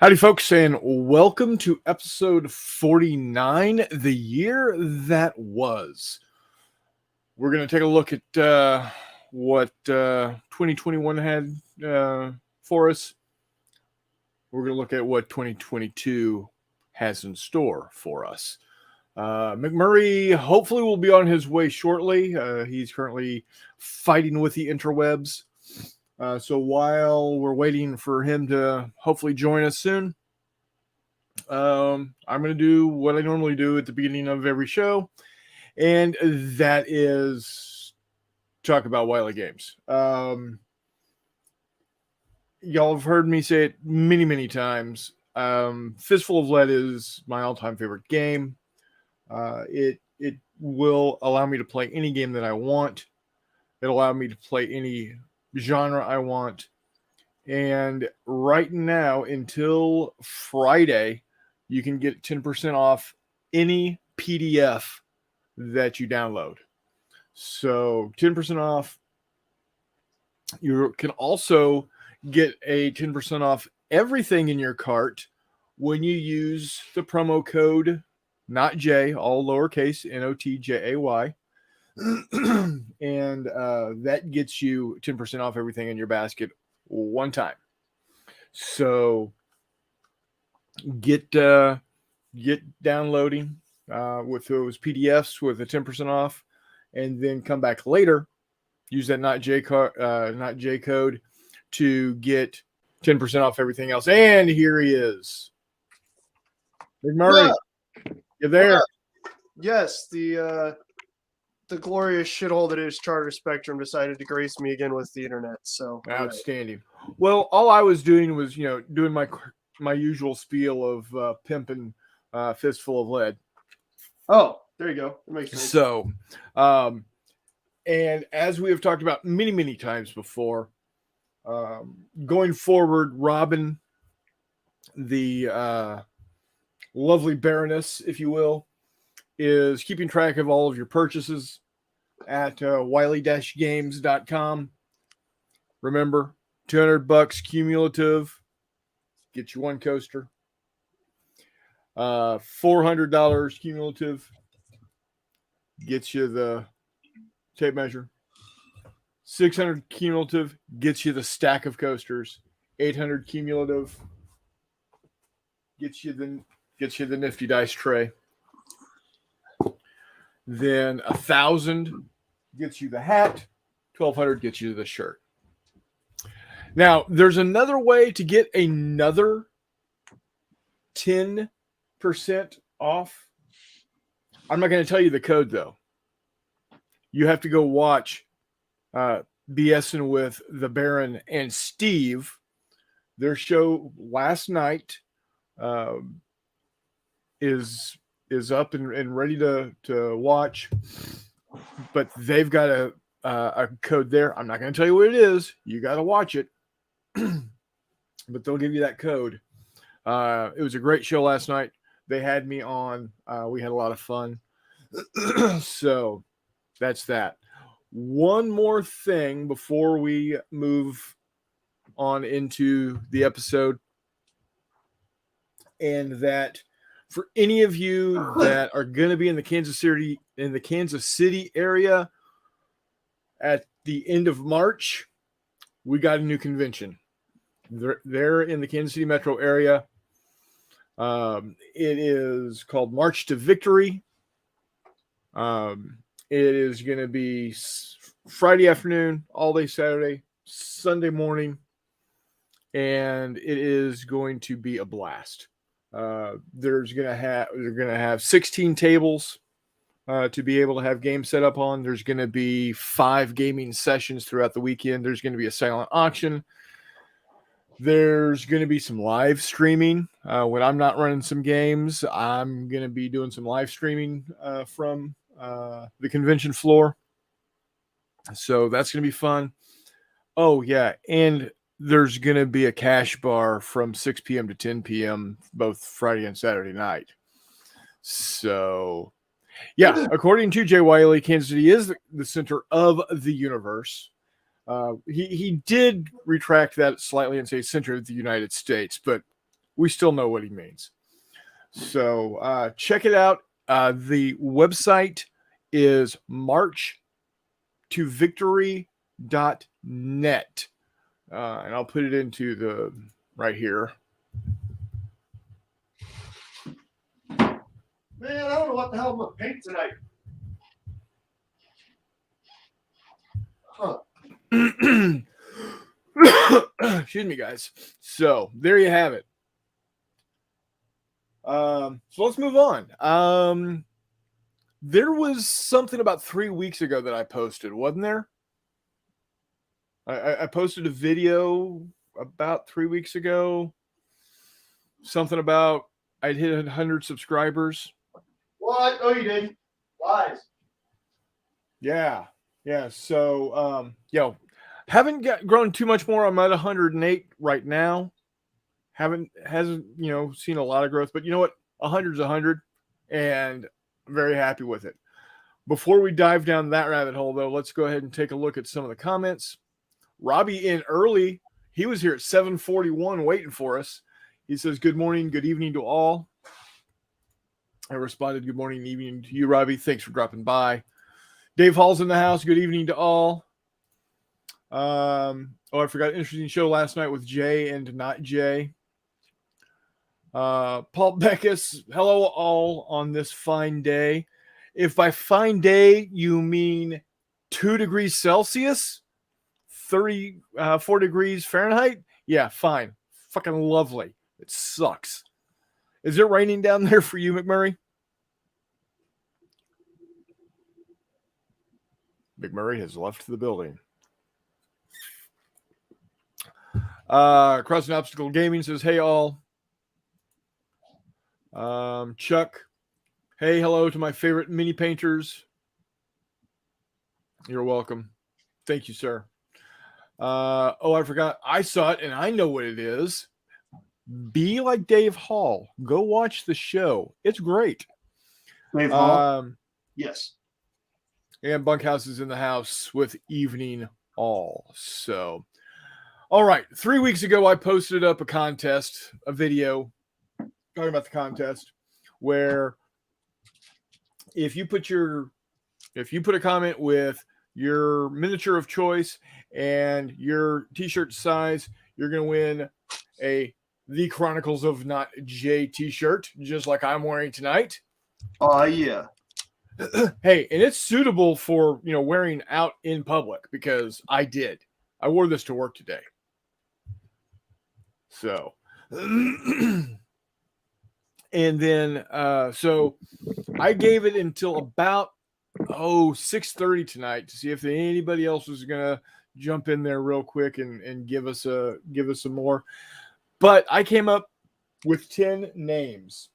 Howdy, folks, and welcome to episode 49, the year that was. We're going to take a look at what 2021 had for us. We're going to look at what 2022 has in store for us. McMurray hopefully will be on his way shortly. He's currently fighting with the interwebs. So while we're waiting for him to hopefully join us soon, I'm going to do what I normally do at the beginning of every show, and that is talk about Wily games. Y'all have heard me say it many, many times. Fistful of Lead is my all-time favorite game. It will allow me to play any game that I want. It'll allow me to play any genre I want. And right now, until Friday, you can get 10% off any PDF that you download. So 10% off. You can also get a 10% off everything in your cart when you use the promo code NOTJAY, all lowercase, NOTJAY. And that gets you 10% off everything in your basket one time. So get downloading with those PDFs with a 10% off, and then come back later. Use that not J code to get 10% off everything else. And here he is, Big Murray. Yeah. You there? Yes, the glorious shithole that is Charter Spectrum decided to grace me again with the internet. So outstanding. Right. Well, all I was doing was, doing my usual spiel of pimping Fistful of Lead. Oh, there you go. That makes sense. So, and as we have talked about many, many times before, going forward, Robin, the lovely Baroness, if you will, is keeping track of all of your purchases at wily-games.com. Remember, $200 cumulative, get you one coaster. $400 cumulative, gets you the tape measure. $600 cumulative, gets you the stack of coasters. $800 cumulative, gets you the nifty dice tray. Then $1,000 gets you the hat. $1,200 gets you the shirt. Now, there's another way to get another 10% off. I'm not going to tell you the code, though. You have to go watch BSing with the Baron and Steve. Their show last night is up and ready to watch, but they've got a code there. I'm not going to tell you what it is. You got to watch it, but they'll give you that code. It was a great show last night. They had me on. We had a lot of fun. So that's that. One more thing before we move on into the episode, and that for any of you that are going to be in the Kansas City area at the end of March, we got a new convention. They're in the Kansas City metro area. It is called March to Victory. It is going to be Friday afternoon, all day Saturday, Sunday morning, and it is going to be a blast. They're going to have 16 tables to be able to have games set up on. There's going to be 5 gaming sessions throughout the weekend. There's going to be a silent auction. There's going to be some live streaming. When I'm not running some games, I'm going to be doing some live streaming from the convention floor. So that's going to be fun. Oh, yeah. And there's going to be a cash bar from 6 p.m. to 10 p.m. both Friday and Saturday night. So, yeah, according to Jay Wiley, Kansas City is the center of the universe. He did retract that slightly and say center of the United States, but we still know what he means. So check it out. The website is marchtovictory.net. And I'll put it into the right here. Man, I don't know what the hell I'm gonna paint tonight. Huh. Excuse me, guys. So there you have it. So let's move on. There was something about 3 weeks ago that I posted, wasn't there? I posted a video about 3 weeks ago. Something about I'd hit 100 subscribers. What? No, you didn't. Lies. Yeah. So, haven't grown too much more. I'm at 108 right now. Hasn't seen a lot of growth, but you know what? 100's 100, and I'm very happy with it. Before we dive down that rabbit hole, though, let's go ahead and take a look at some of the comments. Robbie in early. He was here at 7:41 waiting for us. He says, good morning, good evening to all. I responded, good morning, evening to you, Robbie. Thanks for dropping by. Dave Hall's in the house. Good evening to all. I forgot, interesting show last night with Jay and not Jay. Paul Beckus, hello all on this fine day. If by fine day you mean 2 degrees Celsius, 34 degrees Fahrenheit, yeah, fine. Fucking lovely. It sucks. Is it raining down there for you, McMurray? McMurray has left the building. Crossing Obstacle Gaming says, hey all. Chuck, hey, hello to my favorite mini painters. You're welcome. Thank you, sir. I forgot. I saw it and I know what it is. Be like Dave Hall. Go watch the show. It's great. Dave Hall? Yes. And Bunkhouse is in the house with Evening All. So, all right. 3 weeks ago, I posted up a video talking about the contest where if you put a comment with your miniature of choice and your t-shirt size, you're going to win the Chronicles of Not J t-shirt, just like I'm wearing tonight. Oh, yeah. Hey, and it's suitable for, wearing out in public because I wore this to work today. So, and then, so I gave it until about 6:30 tonight to see if anybody else was gonna jump in there real quick and give us some more. But I came up with 10 names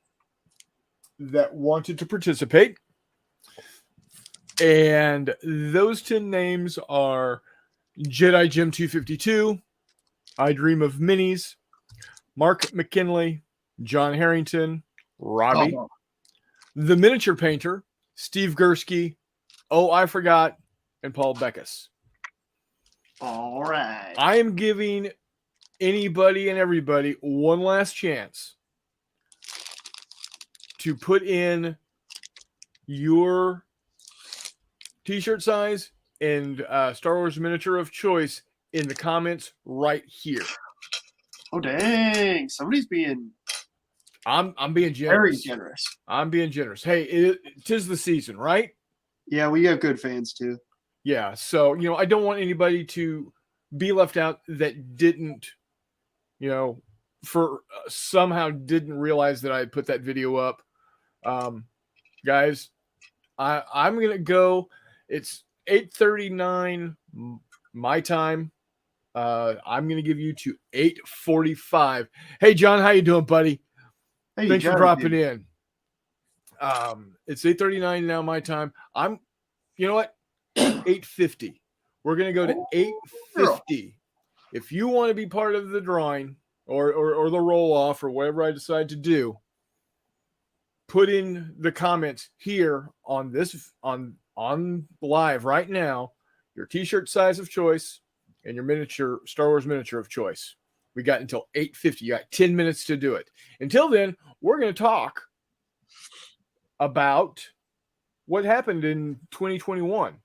that wanted to participate, and those 10 names are Jedi Jim 252, I Dream of Minis, Mark McKinley, John Harrington, Robbie, the Miniature Painter, Steve Gursky, I Forgot, and Paul Beckus. All right. I am giving anybody and everybody one last chance to put in your t-shirt size and Star Wars miniature of choice in the comments right here. Oh, dang. Somebody's being... I'm being generous. Very generous. I'm being generous. Hey, 'tis the season, right? Yeah, we have good fans too. Yeah, so I don't want anybody to be left out that didn't, somehow didn't realize that I had put that video up. Guys, I'm gonna go. It's 8:39 my time. I'm gonna give you to 8:45. Hey, John, how you doing, buddy? Hey, Thanks for dropping in. It's 8:39 now my time. You know what? 8:50. We're gonna go to 8:50. If you want to be part of the drawing or the roll off or whatever I decide to do, put in the comments here on this on live right now your t-shirt size of choice and your miniature Star Wars miniature of choice. We got until 8:50. You got 10 minutes to do it. Until then, we're going to talk about what happened in 2021.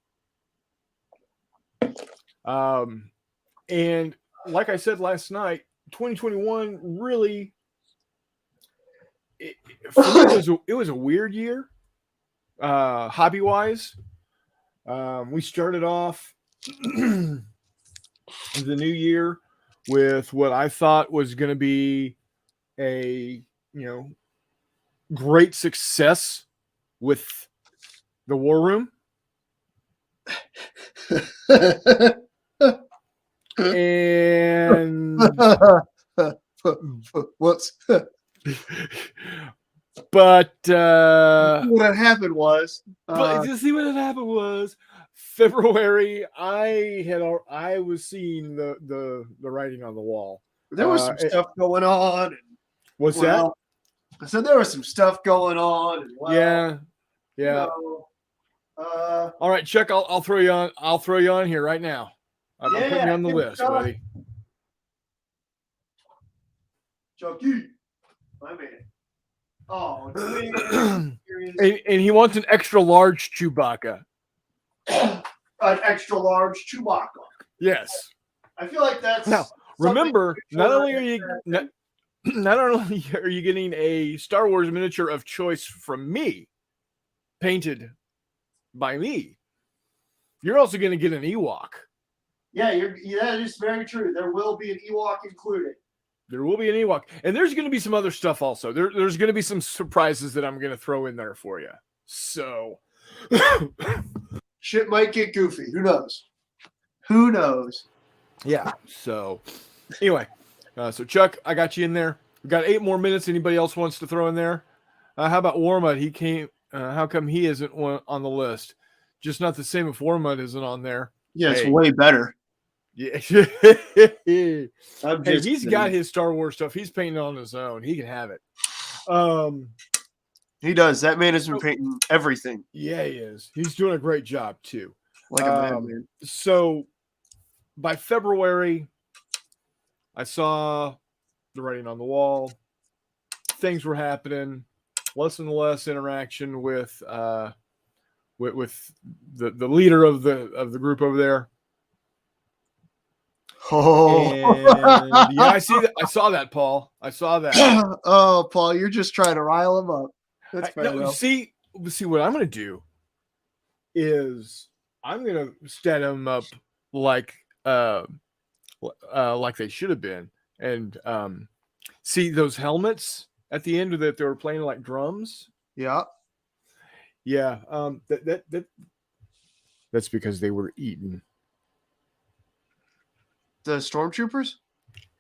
And like I said last night, 2021 really, for me, it was a weird year, hobby-wise. We started off the new year with what I thought was going to be a, great success with the War Room. And whoops. But what happened was you see what had happened was February. I was seeing the writing on the wall. There was some stuff going on. And, what's that? I said there was some stuff going on. And, yeah. All right, Chuck. I'll throw you on. I'll throw you on here right now. I'm putting you on the list, buddy. Chucky, my man. Oh, and he wants an extra large Chewbacca. An extra large Chewbacca. Yes. I feel like that's now. Remember, not only are you getting a Star Wars miniature of choice from me, painted by me, you're also going to get an Ewok. Yeah, that is very true. There will be an Ewok included. There will be an Ewok. And there's going to be some other stuff also. There's going to be some surprises that I'm going to throw in there for you. So. Shit might get goofy. Who knows? Who knows? Yeah. So, anyway. So, Chuck, I got you in there. We got 8 more minutes. Anybody else wants to throw in there? How about Warmud? He came. How come he isn't on the list? Just not the same if Warmud isn't on there. Yeah, it's way better. Yeah. He's got his Star Wars stuff. He's painting on his own. He can have it. He does. That man has been painting everything. Yeah, he is. He's doing a great job too. Like a madman. So by February, I saw the writing on the wall. Things were happening. Less and less interaction with the leader of the group over there. Oh, and, yeah, I see that. I saw that, Paul. I saw that. Oh, Paul, you're just trying to rile him up. That's fair. No, see what I'm going to do is I'm going to set him up like they should have been, and see those helmets at the end that they were playing like drums. Yeah. That's because they were eaten. The stormtroopers?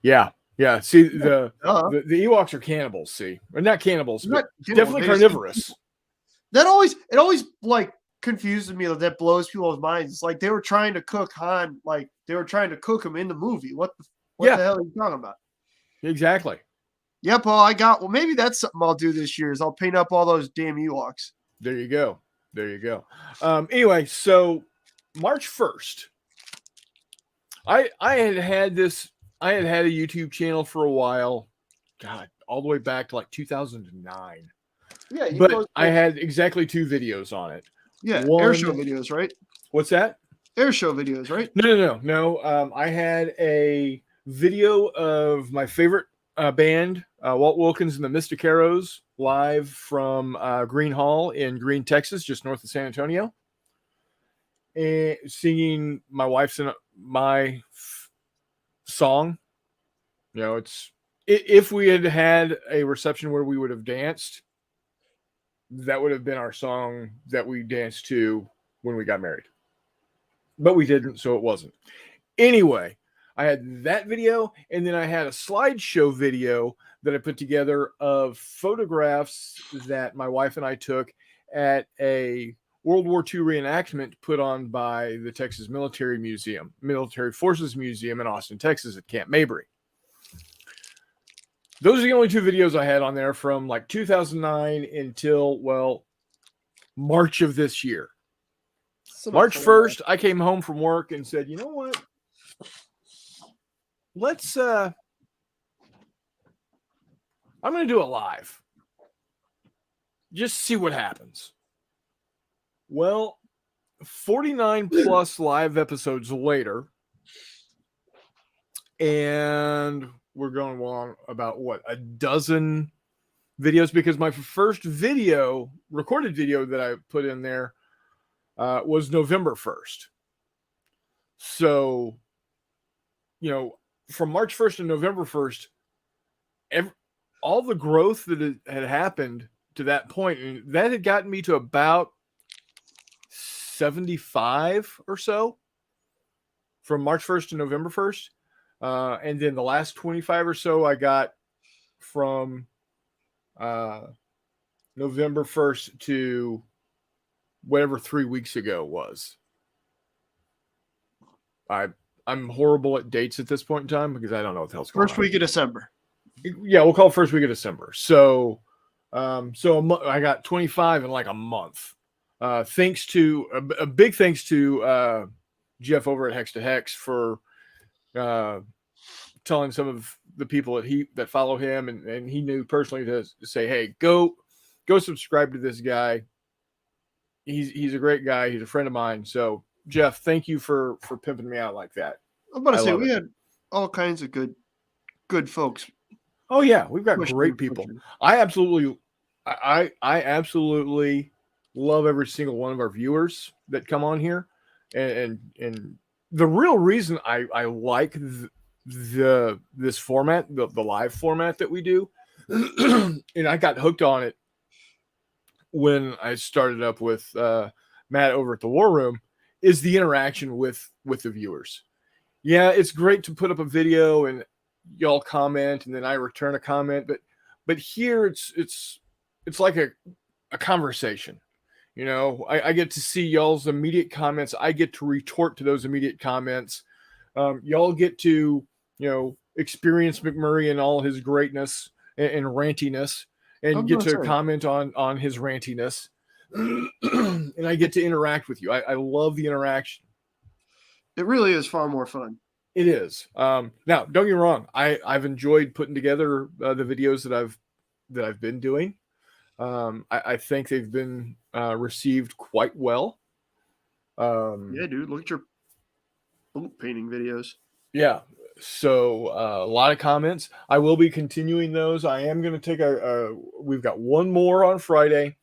Yeah. See, the Ewoks are cannibals. See, or not cannibals, but definitely carnivorous. It always like confuses me. That blows people's minds. It's like they were trying to cook Han, like they were trying to cook him in the movie. What the hell are you talking about? Exactly. Yeah, Paul. Well, maybe that's something I'll do this year. Is I'll paint up all those damn Ewoks. There you go. Anyway, so March 1st. I had a YouTube channel for a while, God, all the way back to like 2009. Yeah, but I had exactly 2 videos on it. Yeah, airshow videos, right? What's that? Airshow videos, right? No. I had a video of my favorite band, Walt Wilkins and the Mystic Arrows, live from Green Hall in Green, Texas, just north of San Antonio. And singing my wife's and my song. If we had a reception where we would have danced, that would have been our song that we danced to when we got married. But we didn't, so it wasn't. Anyway, I had that video, and then I had a slideshow video that I put together of photographs that my wife and I took at a World War II reenactment put on by the Texas Military Forces Museum in Austin, Texas at Camp Mabry. Those are the only 2 videos I had on there from like 2009 until, March of this year. March 1st, I came home from work and said, you know what? Let's I'm going to do it live. Just see what happens. Well, 49 plus live episodes later, and we're going along about what, a dozen videos, because my first recorded video that I put in there was November 1st. So, from March 1st to November 1st, all the growth that had happened to that point, and that had gotten me to about 75 or so from March 1st to November 1st. And then the last 25 or so I got from November 1st to whatever 3 weeks ago was. I'm horrible at dates at this point in time because I don't know what the hell's going on. First week of December. Yeah, we'll call it first week of December. So I got 25 in like a month. Thanks to a big thanks to Jeff over at Hex to Hex for telling some of the people that follow him and he knew personally to say, hey, go subscribe to this guy. He's a great guy. He's a friend of mine. So Jeff, thank you for pimping me out like that. I'm about to say we had all kinds of good folks. Oh yeah, we've got great people. I absolutely love every single one of our viewers that come on here, and the real reason I like this format, the live format that we do, and I got hooked on it when I started up with Matt over at the War Room, is the interaction with the viewers. Yeah, it's great to put up a video and y'all comment and then I return a comment, but here it's like a conversation. I get to see y'all's immediate comments. I get to retort to those immediate comments. Y'all get to experience McMurray and all his greatness and rantiness, and get to comment on his rantiness. And I get to interact with you. I love the interaction. It really is far more fun. It is. Now, don't get me wrong. I've enjoyed putting together the videos that I've been doing. I think they've been received quite well. Yeah, dude, look at your boot painting videos. Yeah. So a lot of comments. I will be continuing those. I am going to take we've got one more on Friday.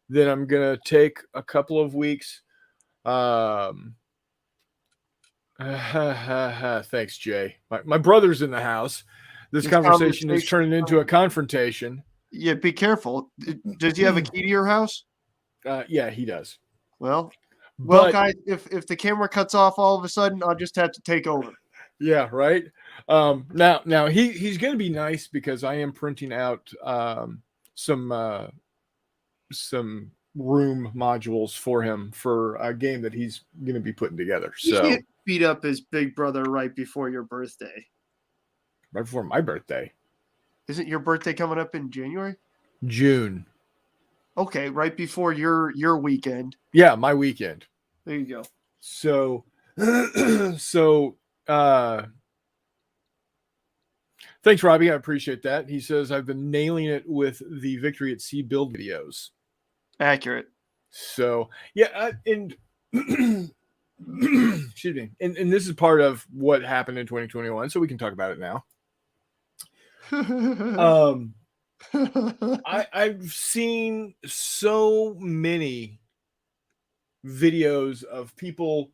Then I'm going to take a couple of weeks. Thanks, Jay. My brother's in the house. This conversation is turning into a confrontation. Yeah, be careful. Does he have a key to your house? Yeah, he does. Well, guys, if the camera cuts off all of a sudden, I'll just have to take over. Yeah, right. Now he's going to be nice because I am printing out some room modules for him for a game that he's going to be putting together. So he beat up his big brother right before your birthday. Right before my birthday. Isn't your birthday coming up in January? June. Okay, right before your weekend. Yeah, my weekend. There you go. So thanks, Robbie. I appreciate that. He says, I've been nailing it with the Victory at Sea build videos. Accurate. So, yeah, and excuse me. And this is part of what happened in 2021, so we can talk about it now. I've seen so many videos of people,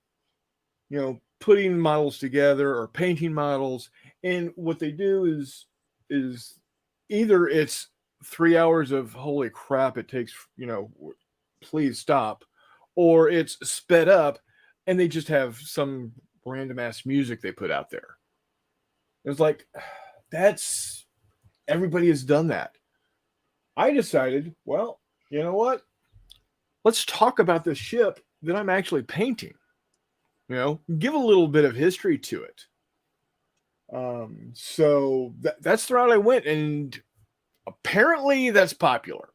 putting models together or painting models, and what they do is either it's 3 hours of holy crap, it takes, please stop, or it's sped up and they just have some random ass music they put out there. It's like, everybody has done that. I decided, well, you know what? Let's talk about the ship that I'm actually painting. Give a little bit of history to it. So that's the route I went, and apparently that's popular.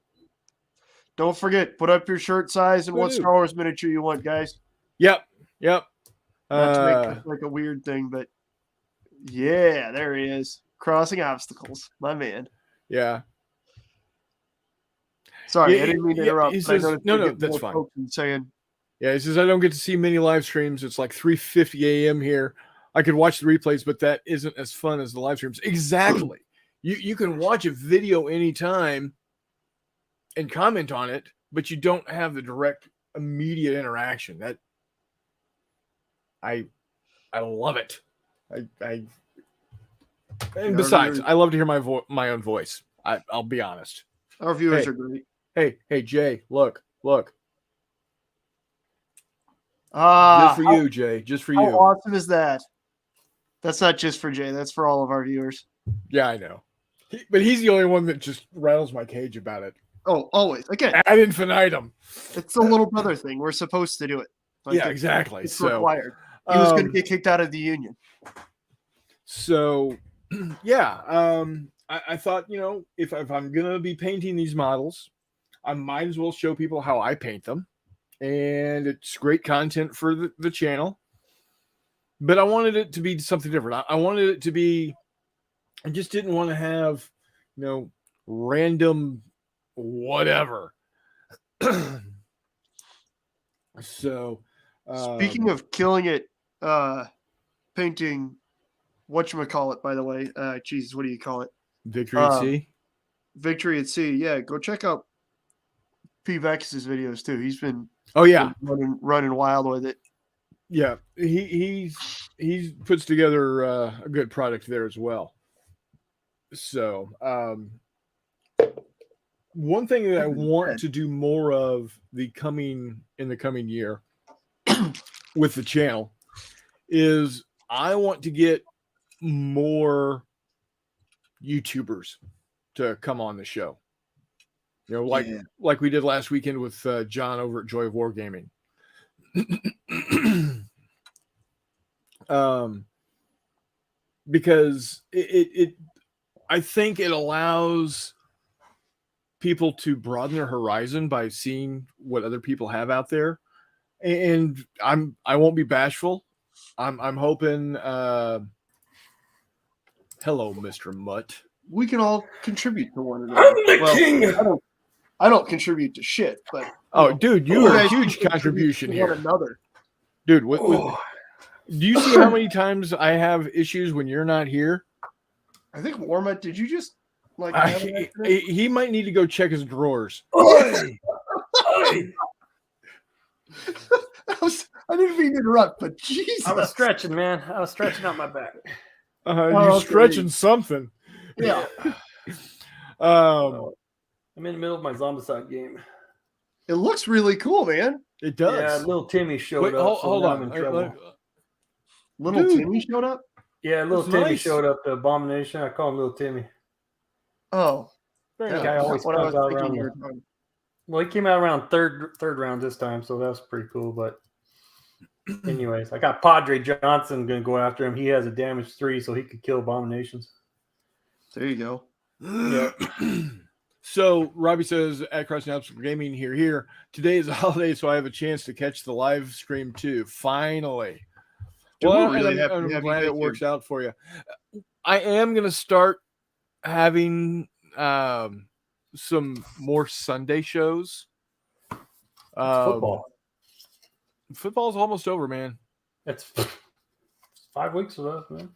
Don't forget, put up your shirt size and what Star Wars miniature you want, guys. Yep. Not to make it like a weird thing, but yeah, there he is. Crossing obstacles, my man. Yeah. Sorry, Yeah, I didn't mean to yeah, interrupt. he But I says, noticed no, we're no, getting that's more fine. folks saying, Yeah, he says, I don't get to see many live streams. It's like 3:50 a.m. here. I could watch the replays, but that isn't as fun as the live streams. Exactly. You can watch a video anytime and comment on it, but you don't have the direct, immediate interaction. That I love it. And our besides, viewers, I love to hear my own voice. I'll be honest. our viewers Hey. are great. Hey, Jay, look. Ah, Just for you, Jay. Just for how you. awesome is that? That's not just for Jay. That's for all of our viewers. Yeah, I know. But he's the only one that just rattles my cage about it. Oh, always. Again, Ad infinitum. it's the little brother thing. We're supposed to do it. Yeah, exactly. It's So required. He was going to get kicked out of the union. So, yeah, I thought, if I'm gonna be painting these models, I might as well show people how I paint them, and it's great content for the channel. But I wanted it to be something different. I wanted it to be. I just didn't want to have, random whatever. So, Speaking of killing it, painting, whatchamacallit, by the way. Jesus, what do you call it? Victory at Sea. Victory at Sea. Yeah, go check out P. Vex's videos too. He's been running wild with it. Yeah, he puts together a good product there as well. So, one thing that I want to do more of in the coming year with the channel is I want to get more YouTubers to come on the show. Like we did last weekend with John over at Joy of Wargaming. Because I think it allows people to broaden their horizon by seeing what other people have out there, and I won't be bashful. I'm hoping. Hello, Mr. Mutt. We can all contribute to one another. I'm the king. I don't contribute to shit, but dude, you are a huge contribution here. One another, dude. Do you see how many times I have issues when you're not here? I think Warmut, did you just he might need to go check his drawers. Oi! I didn't mean to interrupt, but Jesus. I was stretching, man. I was stretching out my back. You're stretching something. Yeah. I'm in the middle of my Zombicide game. It looks really cool, man. It does. Yeah, little Timmy showed up. Hold on. I'm in trouble. Little Timmy showed up? Yeah, little Timmy showed up to Abomination. I call him Little Timmy. Oh. That guy always comes out around. Well, he came out around third round this time, so that's pretty cool. But anyways, I got Padre Johnson going to go after him. He has a damage 3, so he could kill Abominations. There you go. Yeah. So Robbie says at Crossing Apps Gaming here. Today is a holiday, so I have a chance to catch the live stream too. Finally. Well, I'm glad it works out for you. I am going to start having some more Sunday shows. Football. Football's almost over, man. It's 5 weeks left, man.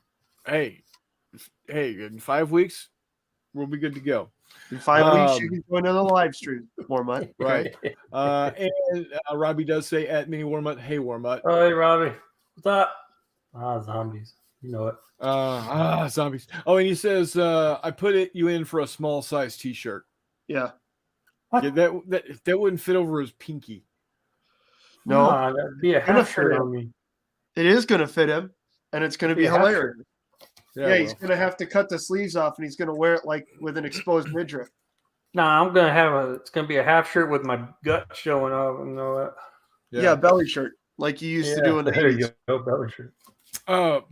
Hey, in 5 weeks, we'll be good to go. In 5 weeks, you can join on the live stream, Warmut. Right. And Robbie does say at Mini Warmut, hey, Warmut. Oh, hey, Robbie. What's up? Zombies. You know it. Zombies. Oh, and he says, I put you in for a small size t-shirt. Yeah. Yeah, that wouldn't fit over his pinky. No. That'd be a half shirt on me. It is going to fit him, and it's going to be hilarious. Yeah, he's going to have to cut the sleeves off, and he's going to wear it like with an exposed midriff. Nah, I'm going to it's going to be a half shirt with my gut showing off and all that. Yeah, belly shirt, like you used to do in the 80s. There you go, belly shirt.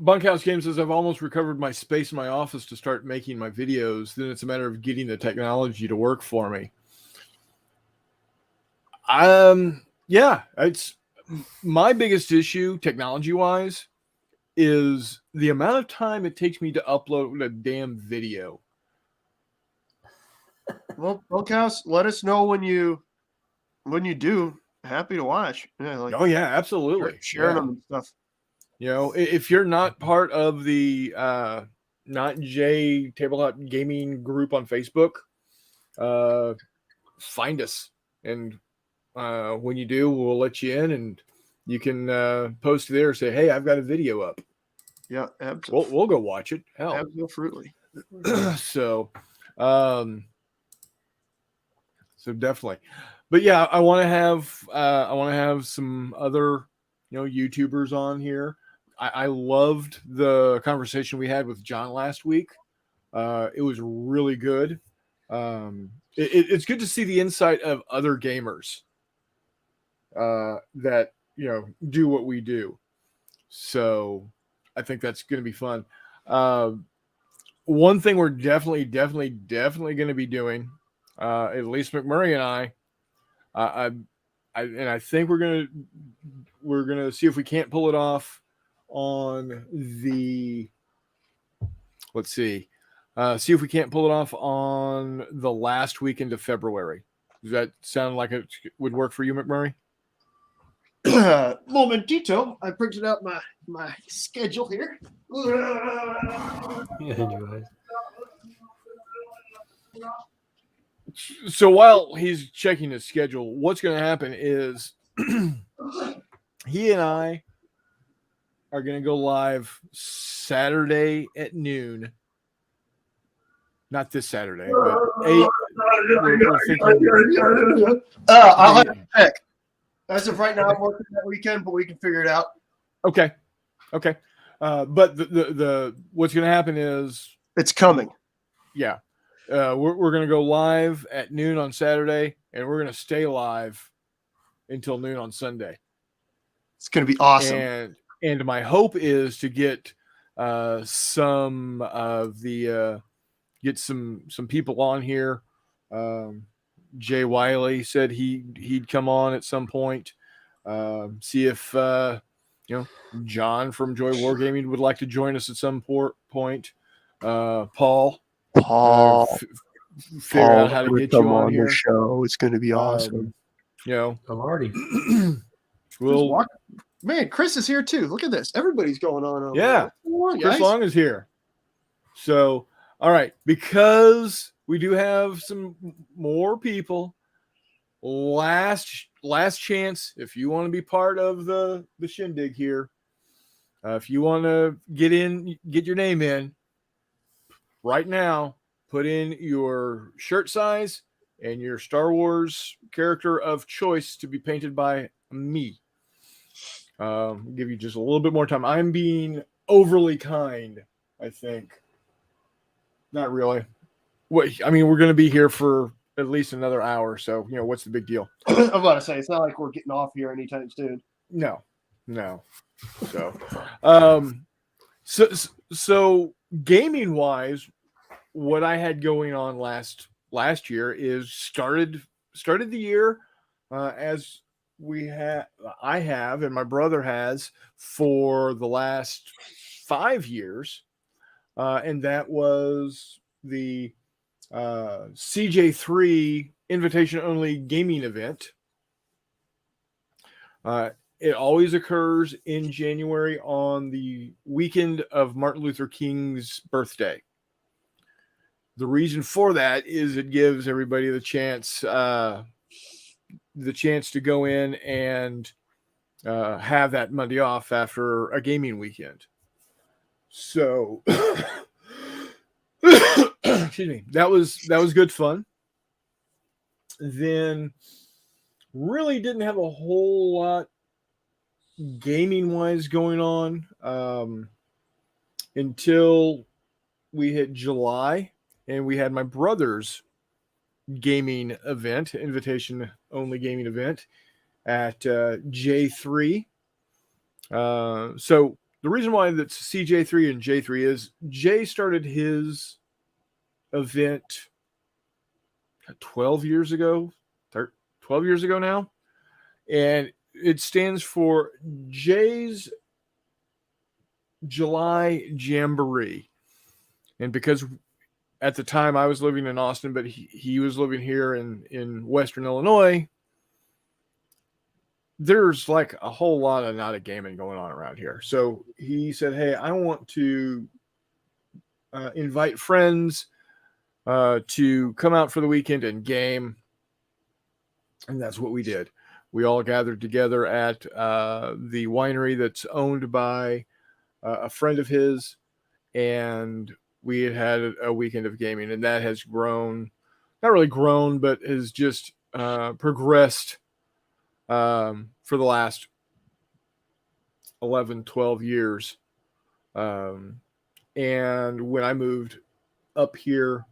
Bunkhouse Game says, I've almost recovered my space in my office to start making my videos. Then it's a matter of getting the technology to work for me. Yeah, it's my biggest issue technology-wise is the amount of time it takes me to upload a damn video. Well, Bunkhouse, let us know when you do. Happy to watch. Yeah, Oh yeah, absolutely. Sharing them and stuff. You know, if you're not part of the Not J Tabletop Gaming group on Facebook, find us, and when you do, we'll let you in, and you can post there. Say, hey, I've got a video up. Yeah, absolutely. We'll go watch it. Hell, absolutely. So definitely, but yeah, I want to have some other YouTubers on here. I loved the conversation we had with John last week. It was really good. It's good to see the insight of other gamers that do what we do. So I think that's going to be fun. One thing we're definitely going to be doing, at least McMurray and I think we're gonna see if we can't pull it off on the. Let's see if we can't pull it off on the last weekend of February. Does that sound like it would work for you, McMurray? Momentito. I printed out my schedule here. So while he's checking his schedule, what's going to happen is he and I are going to go live Saturday at noon. Not this Saturday, but 8. We're thinking, I'll have to check. As of right now, I'm working that weekend, but we can figure it out. Okay. But the what's going to happen is it's coming. Yeah. We're going to go live at noon on Saturday, and we're going to stay live until noon on Sunday. It's going to be awesome. And my hope is to get some of the get some people on here. Jay Wiley said he'd come on at some point. See if John from Joy Wargaming would like to join us at some point. Paul, figure out how to get you on here. The show. It's going to be awesome. Already. Man, Chris is here too. Look at this. Everybody's going on. Yeah, Chris Long is here. So, all right, because we do have some more people. Last chance, if you want to be part of the shindig here, if you want to get your name in right now, put in your shirt size and your Star Wars character of choice to be painted by me. Give you just a little bit more time. I'm being overly kind, I think. Not really. I mean, we're going to be here for at least another hour, so what's the big deal? I'm about to say it's not like we're getting off here anytime soon. No. So gaming wise, what I had going on last year is started the year as I have and my brother has for the last 5 years, and that was the CJ3 invitation only gaming event. It always occurs in January on the weekend of Martin Luther King's birthday. The reason for that is it gives everybody the chance to go in and have that Monday off after a gaming weekend. So, excuse me, that was good fun. Then really didn't have a whole lot gaming wise going on until we hit July, and we had my brother's gaming event, invitation only gaming event at J3. So the reason why that's CJ3 and J3 is Jay started his event 12 years ago now, and it stands for Jay's July Jamboree. And because at the time I was living in Austin, but he was living here in Western Illinois. There's like a whole lot of not a gaming going on around here. So he said, hey, I want to invite friends to come out for the weekend and game. And that's what we did. We all gathered together at the winery that's owned by a friend of his, and we had a weekend of gaming, and that has grown, not really grown, but has just progressed for the last 11, 12 years. And when I moved up here,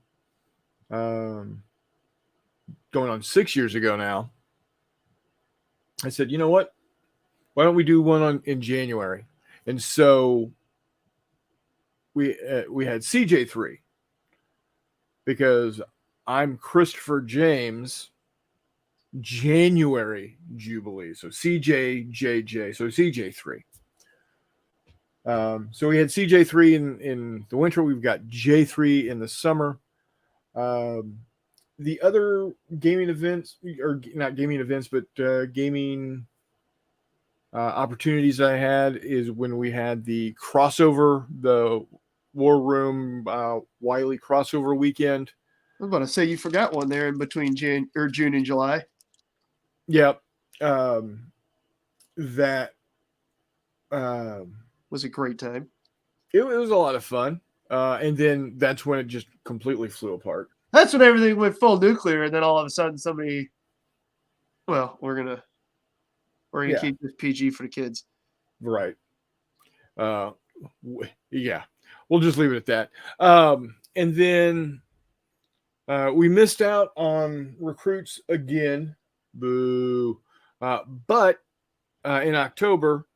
going on 6 years ago now, I said, you know what? Why don't we do one in January? And so we had CJ3, because I'm Christopher James January Jubilee. So CJJJ. So CJ3. So we had CJ3 in the winter. We've got J3 in the summer. The other gaming events, or not gaming events, but gaming opportunities I had is when we had the crossover, the War Room Wiley crossover weekend. I was about to say, you forgot one there in between June and July. Yep. That was a great time. It was a lot of fun. And then that's when it just completely flew apart. That's when everything went full nuclear, and then all of a sudden somebody, well, we're gonna keep this PG for the kids. Right. Yeah. We'll just leave it at that. And then we missed out on recruits again. Boo. But in October,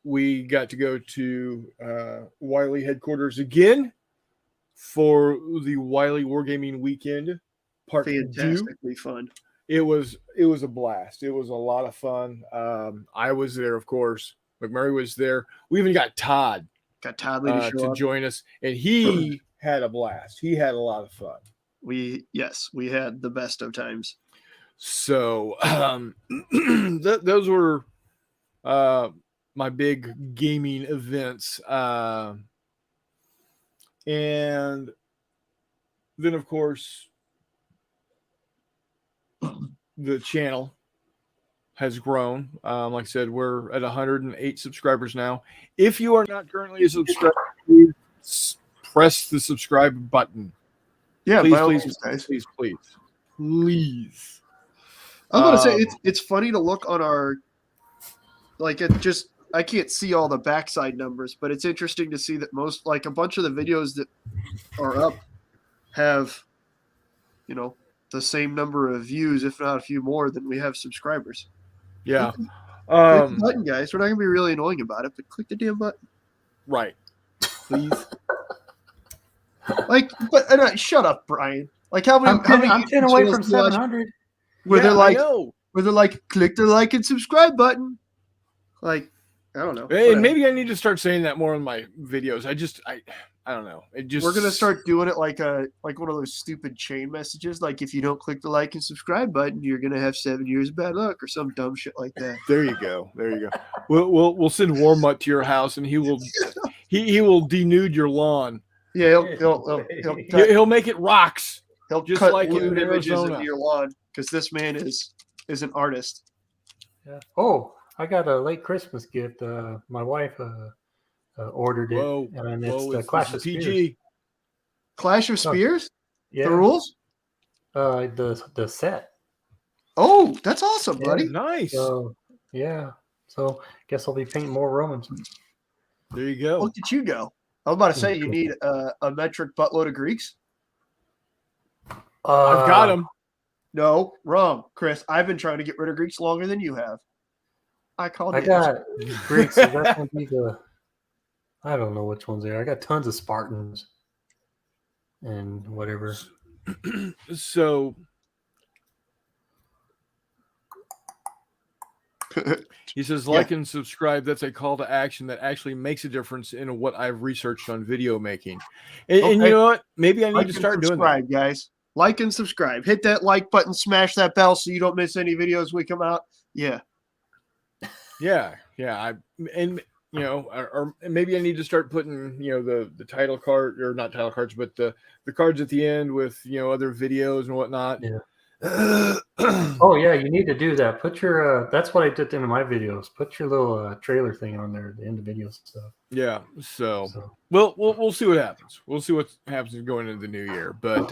we got to go to Wiley headquarters again for the Wiley Wargaming Weekend Part 2. Fantastically fun. It was a blast. It was a lot of fun. I was there, of course. McMurray was there. We even got Todd. To join us, and he had a blast. He had a lot of fun. We had the best of times. So those were my big gaming events, and then of course the channel has grown. Like I said, we're at 108 subscribers now. If you are not currently a subscriber, please press the subscribe button. Yeah, please. I was going to say, it's funny to look on our, like, I can't see all the backside numbers, but it's interesting to see that a bunch of the videos that are up have, the same number of views, if not a few more, than we have subscribers. Yeah. Click the button, guys. We're not going to be really annoying about it, but click the damn button. Right. Please. Shut up, Brian. Like, how many? I'm 10 away from 700. Where they're like, click the like and subscribe button. Like, I don't know. Hey, maybe I need to start saying that more in my videos. I don't know. We're gonna start doing it like one of those stupid chain messages. Like, if you don't click the like and subscribe button, you're gonna have 7 years of bad luck or some dumb shit like that. There you go. We'll send Warmutt to your house, and he will denude your lawn. Yeah, he'll make it rocks. He'll just cut like in in images Arizona. into your lawn, because this man is an artist. Yeah. Oh, I got a late Christmas gift. My wife ordered it, and it's the Clash of Spears. Clash of Spears? Yeah. The rules? The set. Oh, that's awesome, buddy. Nice. So guess I'll be painting more Romans. There you go. Look at you go. I was about to say, you need a metric buttload of Greeks. I've got them. No, wrong, Chris. I've been trying to get rid of Greeks longer than you have. I got Greeks. So that's gonna be I don't know which ones they are. I got tons of Spartans and whatever. So He says, like and subscribe. That's a call to action that actually makes a difference in what I've researched on video making. And you know what? Maybe I need to start doing that. Guys. Like and subscribe. Hit that like button, smash that bell so you don't miss any videos we come out. Yeah. Yeah. Or maybe I need to start putting, the title card, or not title cards, but the cards at the end with, other videos and whatnot. Yeah. Oh yeah, you need to do that. Put your that's what I did in my videos. Put your little trailer thing on there, the end of video stuff. Yeah. So we'll see what happens. We'll see what happens going into the new year. But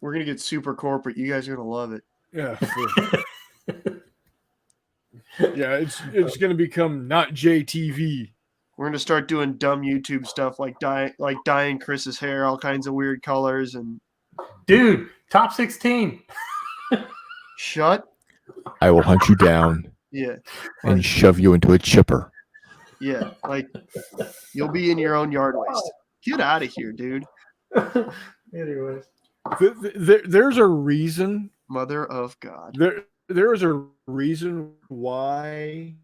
we're gonna get super corporate. You guys are gonna love it. Yeah. Yeah, it's gonna become not JTV. We're gonna start doing dumb YouTube stuff like dyeing Chris's hair all kinds of weird colors and. Dude, top 16. Shut. I will hunt you down. Yeah. And shove you into a chipper. Yeah, like you'll be in your own yard waste. Get out of here, dude. Anyways, there's a reason. Mother of God. There is a reason why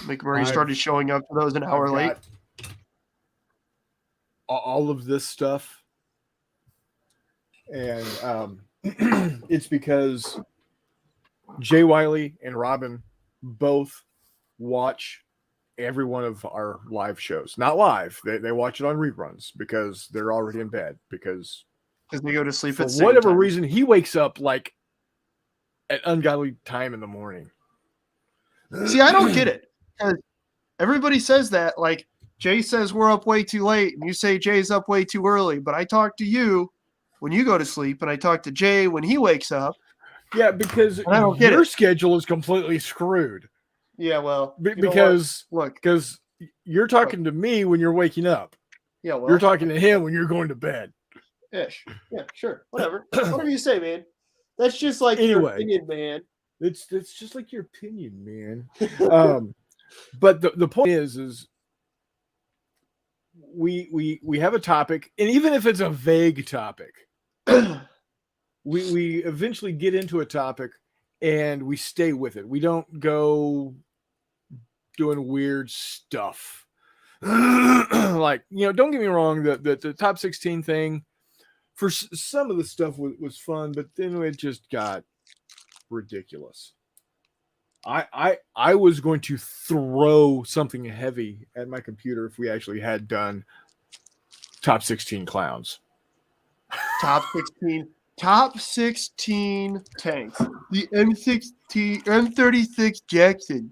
McMurray started showing up for those an hour late. All of this stuff. And it's because Jay Wiley and Robin both watch every one of our live shows. Not live. They watch it on reruns because they're already in bed. Because they go to sleep for at the whatever same time. reason, he wakes up like at ungodly time in the morning. See, I don't get it. Everybody says that. Like, Jay says we're up way too late, and you say Jay's up way too early. But I talk to you when you go to sleep, and I talk to Jay when he wakes up. Yeah, because I don't get your it. schedule is completely screwed. Yeah, well, because you're talking to me when you're waking up. Yeah, well, you're talking to him when you're going to bed. Ish. Yeah, sure. Whatever. Whatever you say, man. That's just like your opinion, man. It's just like your opinion, man. But the point is we have a topic, and even if it's a vague topic, we eventually get into a topic and we stay with it. We don't go doing weird stuff. Like, don't get me wrong, the top 16 thing, for some of the stuff was fun, but then it just got ridiculous. I was going to throw something heavy at my computer if we actually had done top 16 clowns. Top 16 tanks. The M36 Jackson.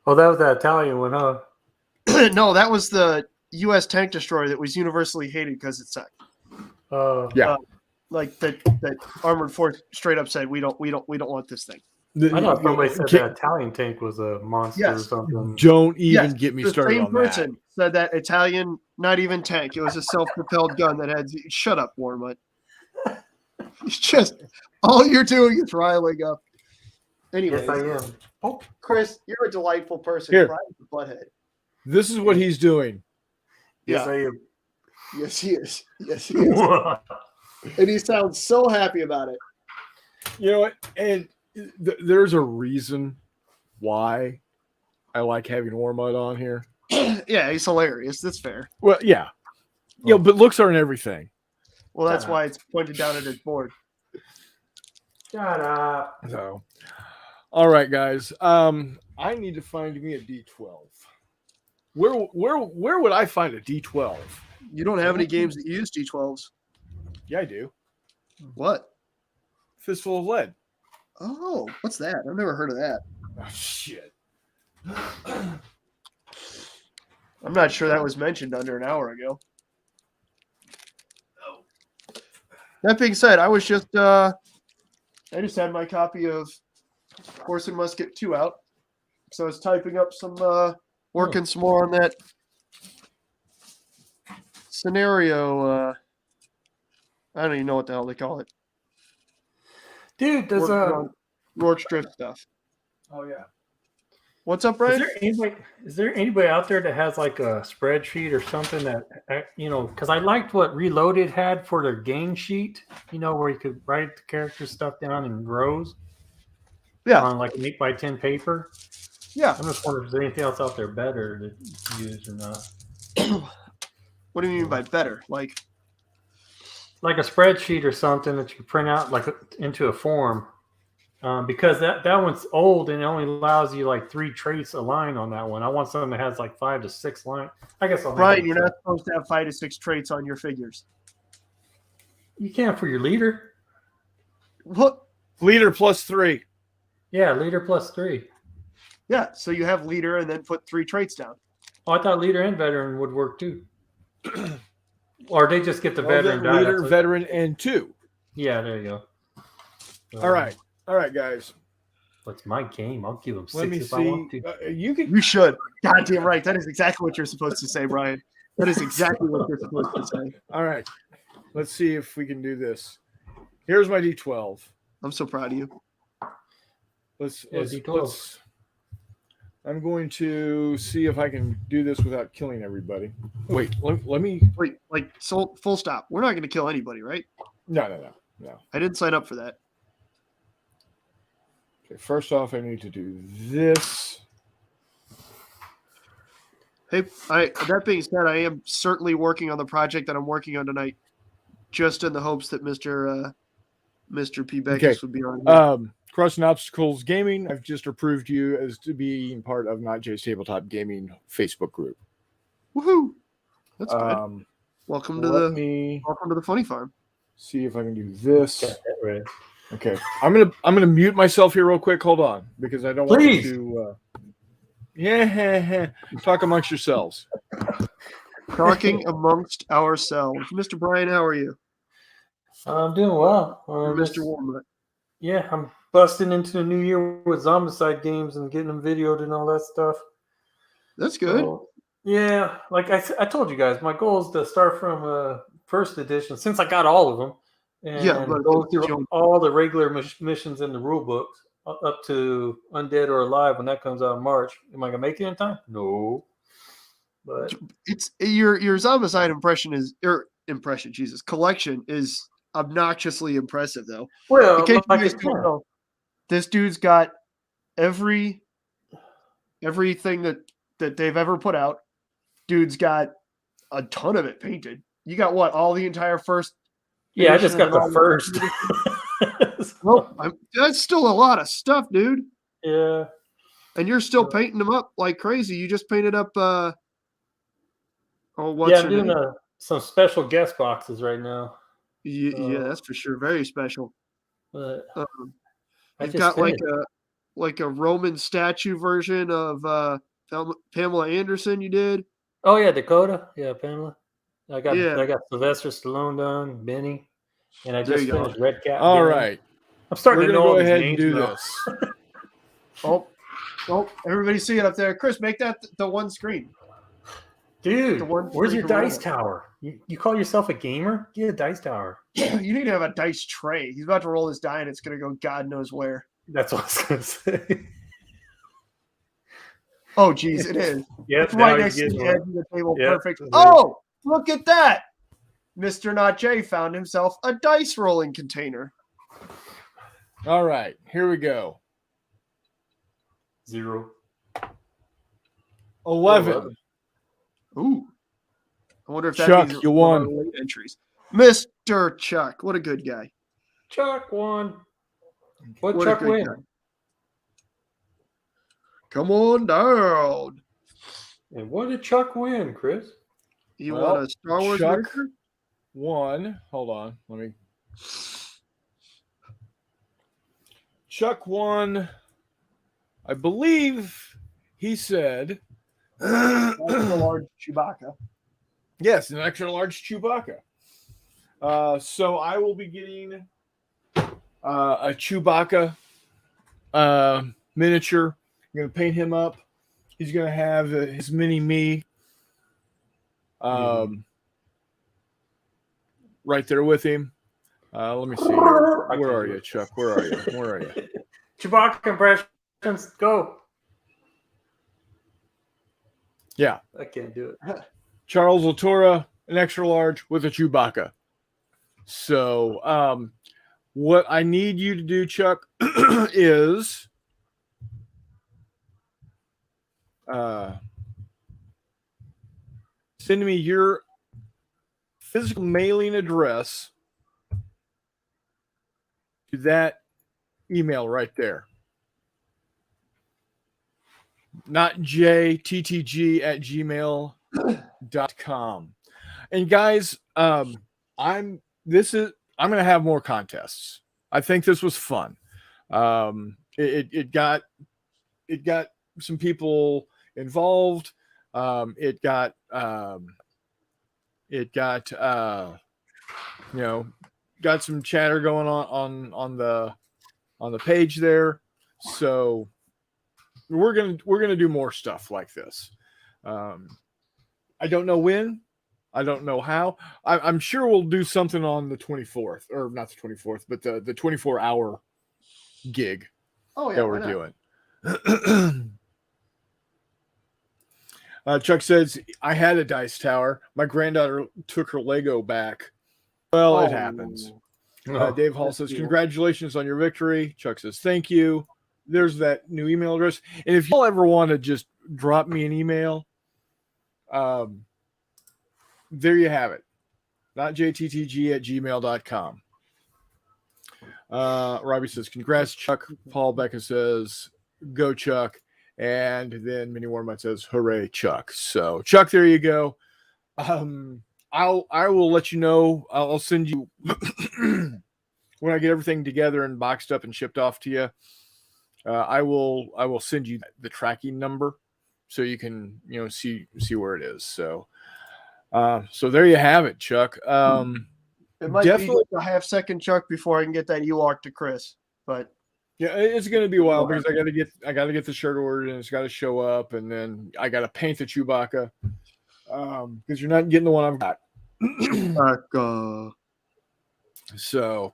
Oh, that was that Italian one, huh? No, that was the U.S. tank destroyer that was universally hated because it sucked. Like that Armored Force straight up said, we don't want this thing. I thought somebody said that Italian tank was a monster or something. Don't even get me started on that. The same person said that Italian, not even tank. It was a self-propelled gun that had. Shut up, Warmutt. It's just all you're doing is riling up. Anyway, yes, I am. Oh, Chris, you're a delightful person. Here. Right, butthead. This is what he's doing. Yes, I am. Yes, he is. Yes, he is. And he sounds so happy about it. You know what? And there's a reason why I like having Warmutt on here. Yeah, he's hilarious. That's fair. Well, yeah. But looks aren't everything. Well, that's why it's pointed down at his board. Shut up. So, all right, guys. I need to find me a D12. Where would I find a D12? You don't have any games that use D12s. Yeah, I do. What? Fistful of Lead. Oh, what's that? I've never heard of that. Oh, shit. I'm not sure that was mentioned under an hour ago. That being said, I was just I just had my copy of Horse and Musket 2 out. So I was typing up some working some more on that scenario. I don't even know what the hell they call it. Dude, does Rorke's Drift stuff. Oh yeah. What's up, Brian? Is there anybody out there that has like a spreadsheet or something that, because I liked what Reloaded had for their game sheet, where you could write the character stuff down in rows. Yeah. On like an 8x10 paper. Yeah. I'm just wondering if there's anything else out there better to use or not. What do you mean by better? Like a spreadsheet or something that you print out into a form. Because that one's old and it only allows you like 3 traits a line on that one. I want something that has like 5 to 6 lines. I guess Brian, you're not supposed to have 5 to 6 traits on your figures. You can for your leader. What? Leader plus 3. Yeah, leader plus 3. Yeah, so you have leader and then put 3 traits down. Oh, I thought leader and veteran would work too. Or they just get the veteran die. Leader, veteran, and 2. Yeah, there you go. All right, guys. What's my game? I'll give them 6 Let me if see. I want to. You should. Goddamn right. That is exactly what you're supposed to say, Brian. That is exactly what you're supposed to say. All right. Let's see if we can do this. Here's my D12. I'm so proud of you. Let's D12. I'm going to see if I can do this without killing everybody. Wait, let me. Wait, like, so full stop. We're not going to kill anybody, right? No. I didn't sign up for that. Okay, first off, I need to do this. Hey, that being said, I am certainly working on the project that I'm working on tonight, just in the hopes that Mr. P. Beckus would be on here. Crossing Obstacles Gaming, I've just approved you as to being part of Not Jay's Tabletop Gaming Facebook group. Woohoo! That's good. Welcome to the funny farm. See if I can do this. Got that right. Okay, I'm gonna mute myself here real quick. Hold on, because I don't want you to. Talk amongst yourselves. Talking amongst ourselves, Mr. Brian, how are you? I'm doing well, Mr. Warmut. Yeah, I'm busting into the new year with Zombicide games and getting them videoed and all that stuff. That's good. So, yeah, like I told you guys, my goal is to start from first edition since I got all of them. And go through all the regular missions in the rule books up to Undead or Alive when that comes out in March. Am I gonna make it in time? No. But it's your Zombicide collection is obnoxiously impressive though. Well, this dude's got everything that they've ever put out. Dude's got a ton of it painted. You got what? All the entire first. Yeah, I just got the first. Well, that's still a lot of stuff, dude. Yeah. And you're still painting them up like crazy. You just painted up. I'm doing some special guest boxes right now. Yeah, that's for sure. Very special. But you've got like a Roman statue version of Pamela Anderson. You did. Oh yeah, Dakota. Yeah, Pamela. I got Sylvester Stallone done, Benny, and I just finished Red Cap. All right, I'm starting to know go ahead and do this. Oh, everybody see it up there, Chris. Make that the one screen, dude. Where's your dice tower? You call yourself a gamer? Get a dice tower. You need to have a dice tray. He's about to roll his die, and it's going to go God knows where. That's what I was going to say. Oh, geez, it is. Yeah, it's right next to the edge of the table. Yep. Perfect. Oh, look at that. Mr. Not Jay found himself a dice rolling container. All right, here we go. 0. 11. Ooh. I wonder if that Chuck, means you won. late entries. Mr. Chuck, what a good guy. Chuck won. What a Chuck good win? guy. Come on down. And what did Chuck win, Chris? You want a Star Wars Chuck miniature? won. Hold on. Chuck won. I believe he said extra large Chewbacca. Yes, an extra large Chewbacca. So I will be getting a Chewbacca miniature. I'm going to paint him up. He's going to have his mini me right there with him. Let me see here. Where are you, Chuck? Where are you? Chewbacca impressions, go. Yeah. I can't do it. Charles Latora, an extra large with a Chewbacca. So, what I need you to do, Chuck, is send me your physical mailing address to that email right there. Not jttg@gmail.com. And guys, I'm going to have more contests. I think this was fun. It got some people involved. It got got some chatter going on the page there. So we're gonna do more stuff like this. I don't know when. I don't know how. I'm sure we'll do something on the 24th, or not the 24th, but the 24-hour gig that we're doing. Chuck says, I had a dice tower. My granddaughter took her Lego back. Well, it happens. Dave Hall says, congratulations on your victory. Chuck says, thank you. There's that new email address. And if y'all ever want to just drop me an email, there you have it. Not jttg@gmail.com. Robbie says, congrats, Chuck. Paul Becca says, go, Chuck. And then Minnie Warmite says, hooray, Chuck. So, Chuck, there you go. I will let you know. I'll send you when I get everything together and boxed up and shipped off to you. I will send you the tracking number so you can see where it is. So there you have it, Chuck. It might be like a half second, Chuck, before I can get that UARC to Chris. But yeah, it's going to be a while because I got to get the shirt ordered and it's got to show up, and then I got to paint the Chewbacca because you're not getting the one I've got. So,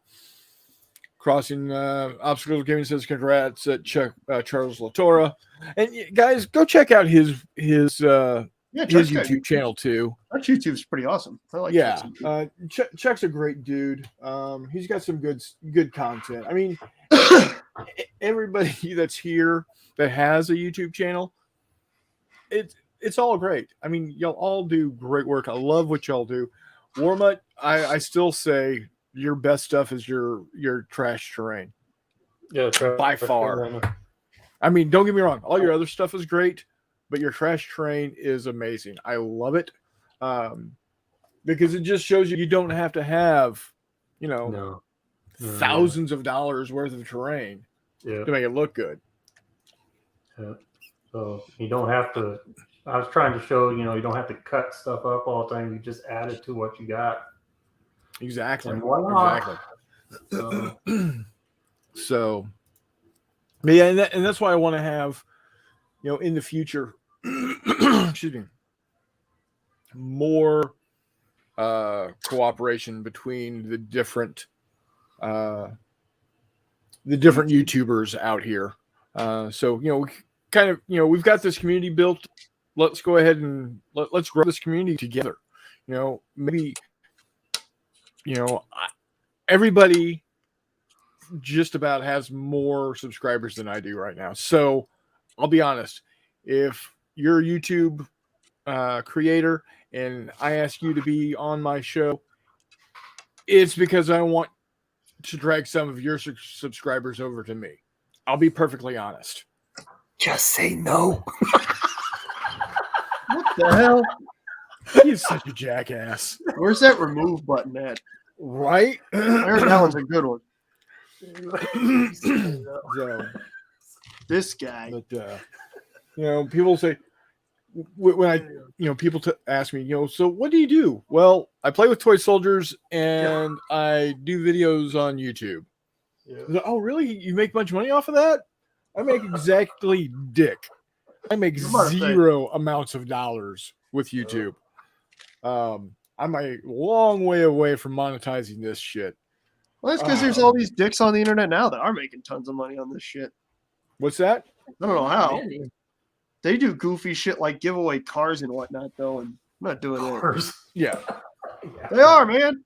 Crossing Obstacles Gaming says congrats at Chuck Charles Latora, and guys, go check out his YouTube channel too. Our YouTube's pretty awesome. I like Chuck's a great dude. He's got some good content. I mean, everybody that's here that has a YouTube channel, it's all great. I mean, y'all all do great work. I love what y'all do. Warmut, I still say your best stuff is your trash terrain. Yeah, by far. I mean, don't get me wrong. All your other stuff is great, but your trash terrain is amazing. I love it because it just shows you don't have to have, thousands of dollars worth of terrain to make it look good. Yeah. So you don't have to. I was trying to show, you don't have to cut stuff up all the time. You just add it to what you got. Exactly. Exactly. So, yeah, and that's why I want to have, in the future, excuse me, more cooperation between the different YouTubers out here. So, we kind of, we've got this community built. Let's go ahead and let's grow this community together. Maybe, everybody just about has more subscribers than I do right now. So I'll be honest, if you're a YouTube creator and I ask you to be on my show, it's because I want to drag some of your subscribers over to me. I'll be perfectly honest. Just say no. What the hell? He's such a jackass. Where's that remove button at? Right? I heard that one's a good one. So, this guy. But, people say, when I, people ask me, so what do you do? Well, I play with toy soldiers and I do videos on YouTube. Yeah. Like, oh, really? You make a bunch of money off of that? I make exactly dick. I make zero amounts of dollars with YouTube. I'm a long way away from monetizing this shit. Well, that's because there's all these dicks on the internet now that are making tons of money on this shit. What's that? I don't know how. They do goofy shit like give away cars and whatnot, though, and I'm not doing Cars. Yeah. They are, man.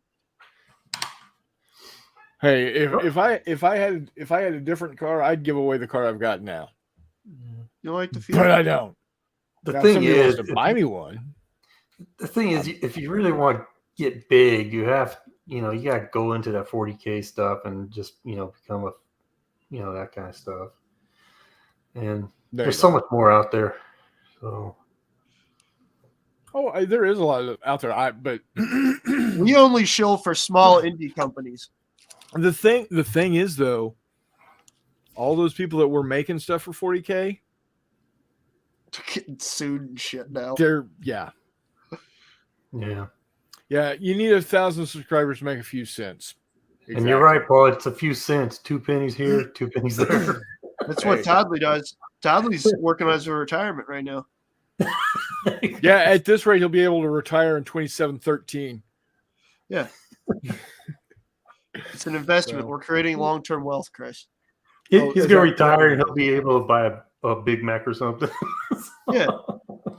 Hey, if I had a different car, I'd give away the car I've got now. You like the feel? But I don't. The Now, thing somebody is, wants to buy me one. the thing is, if you really want to get big, you have, you got to go into that 40K stuff and just, become a, that kind of stuff. And there's so much more out there. So. Oh, there is a lot out there. But we only shill for small indie companies. The thing is, though, all those people that were making stuff for 40K, getting sued and shit now. Yeah. You need 1,000 subscribers to make a few cents. Exactly. And you're right, Paul. It's a few cents. 2 pennies here, 2 pennies there. That's what Toddley does. Toddley's working on his retirement right now. Yeah, at this rate, he'll be able to retire in 2713. Yeah. It's an investment. We're creating long-term wealth, Chris. He's going to retire and he'll be able to buy a Big Mac or something. Yeah.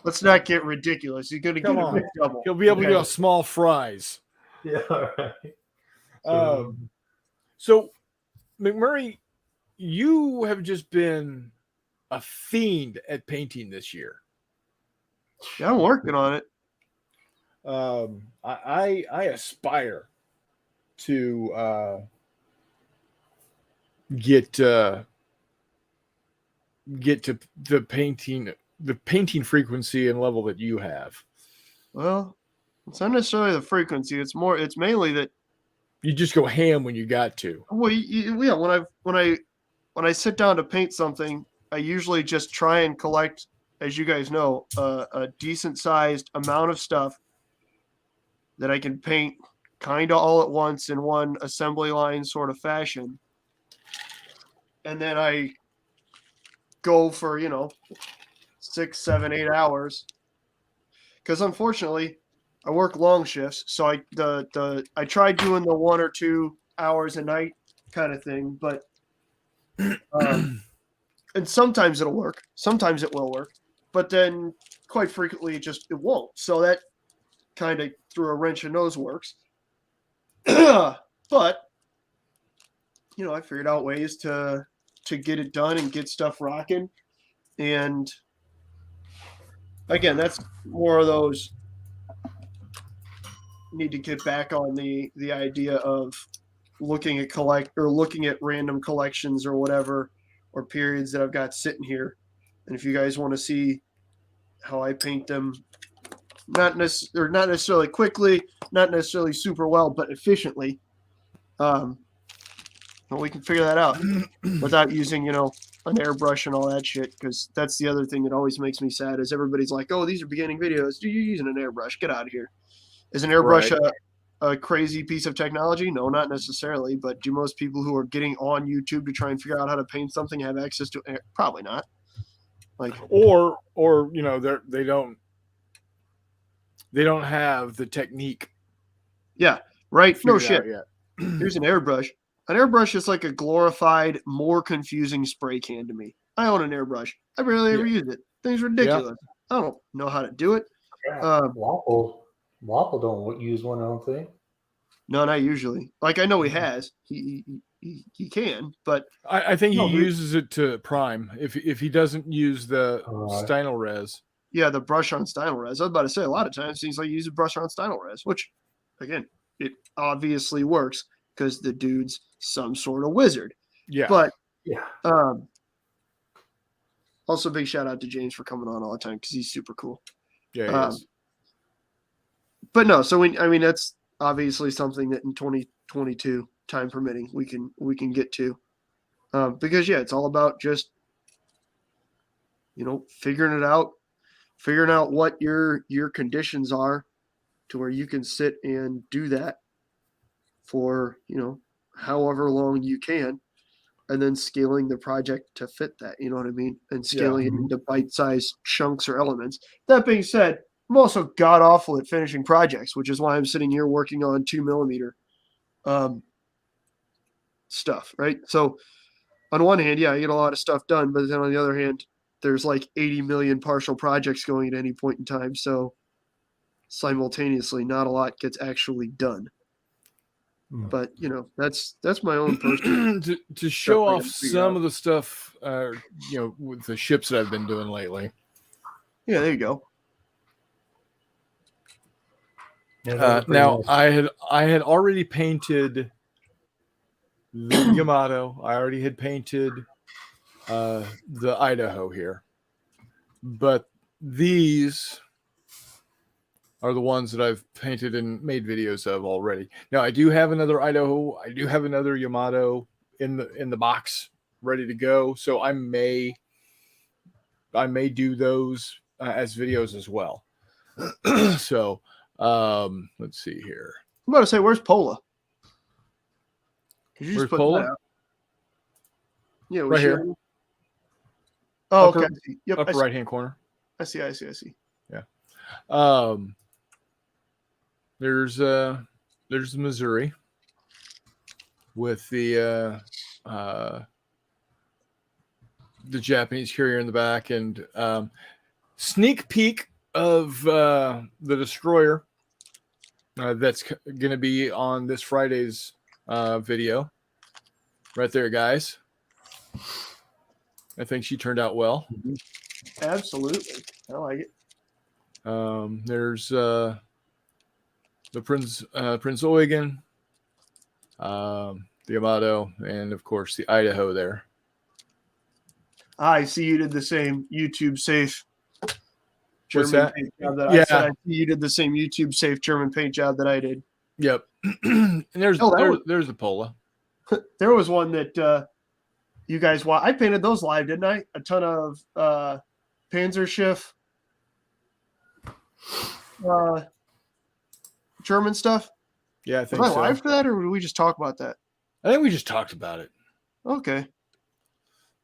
Let's not get ridiculous. You're going to get a big double. He'll be able to get a small fries. Yeah, all right. So, McMurray, you have just been a fiend at painting this year. Yeah, I'm working on it. I aspire to get to the painting frequency and level that you have. Well, it's not necessarily the frequency. It's mainly that you just go ham when you got to. Well, yeah. When I sit down to paint something, I usually just try and collect, as you guys know, a decent sized amount of stuff that I can paint kind of all at once in one assembly line sort of fashion. And then I go for, 6, 7, 8 hours. Because unfortunately, I work long shifts. So I tried doing the 1 or 2 hours a night kind of thing, but and sometimes it'll work. Sometimes it will work. But then quite frequently it won't. So that kind of threw a wrench in those works. But I figured out ways to get it done and get stuff rocking. And again, that's more of those need to get back on the idea of looking at random collections or whatever, or periods that I've got sitting here. And if you guys want to see how I paint them, not necessarily quickly, not necessarily super well, but efficiently, we can figure that out without using, an airbrush and all that shit. Because that's the other thing that always makes me sad is everybody's like, "Oh, these are beginning videos. Do you using an airbrush? Get out of here." Is an airbrush a crazy piece of technology? No, not necessarily. But do most people who are getting on YouTube to try and figure out how to paint something have access to it? Probably not. Or they don't have the technique. Yeah, right. No shit. Here's an airbrush. An airbrush is like a glorified, more confusing spray can to me. I own an airbrush. I barely ever use it. Thing's ridiculous. Yeah. I don't know how to do it. Waffle don't use one, I don't think. No, not usually. Like I know he has. He can, but I think he uses it to prime. If he doesn't use the Stynylrez. Yeah, the brush on Stynylrez. I was about to say a lot of times it seems like you use a brush on Stynylrez, which again, it obviously works because the dude's some sort of wizard. Yeah. But also big shout out to James for coming on all the time because he's super cool. Yeah, he is. But no, so that's obviously something that in 2022, time permitting, we can get to. Because it's all about just figuring out what your conditions are to where you can sit and do that for however long you can, and then scaling the project to fit that, you know what I mean, and scaling it into bite-sized chunks or elements. That being said, I'm also god awful at finishing projects, which is why I'm sitting here working on 2mm stuff, right? So on one hand, I get a lot of stuff done, but then on the other hand, there's like 80 million partial projects going at any point in time. So simultaneously, not a lot gets actually done. But that's my own personal to show off some of the stuff, with the ships that I've been doing lately. Yeah, there you go. Yeah, now nice. I had already painted the Yamato. I already had painted the Idaho here, but these are the ones that I've painted and made videos of already. Now I do have another Idaho. I do have another Yamato in the box ready to go. So I may do those as videos as well. So let's see here. I'm about to say, where's Pola? Where's Pola? Yeah, right here. Oh, upper, okay. Yep, upper right hand corner. I see. Yeah. There's the Missouri with the Japanese carrier in the back, and sneak peek of the destroyer that's going to be on this Friday's video. Right there, guys. I think she turned out well. Absolutely. I like it. There's the Prince Eugen, the Yamato, and of course the Idaho there. I see you did the same YouTube safe What's German that? paint job that Yeah. I said. I see you did the same YouTube safe German paint job that I did. Yep. And there's the Pola. There was one that you guys watched. I painted those live, didn't I? A ton of Panzerschiff German stuff. Yeah, I think was I so. live for that, or did we just talk about that? I think we just talked about it. Okay.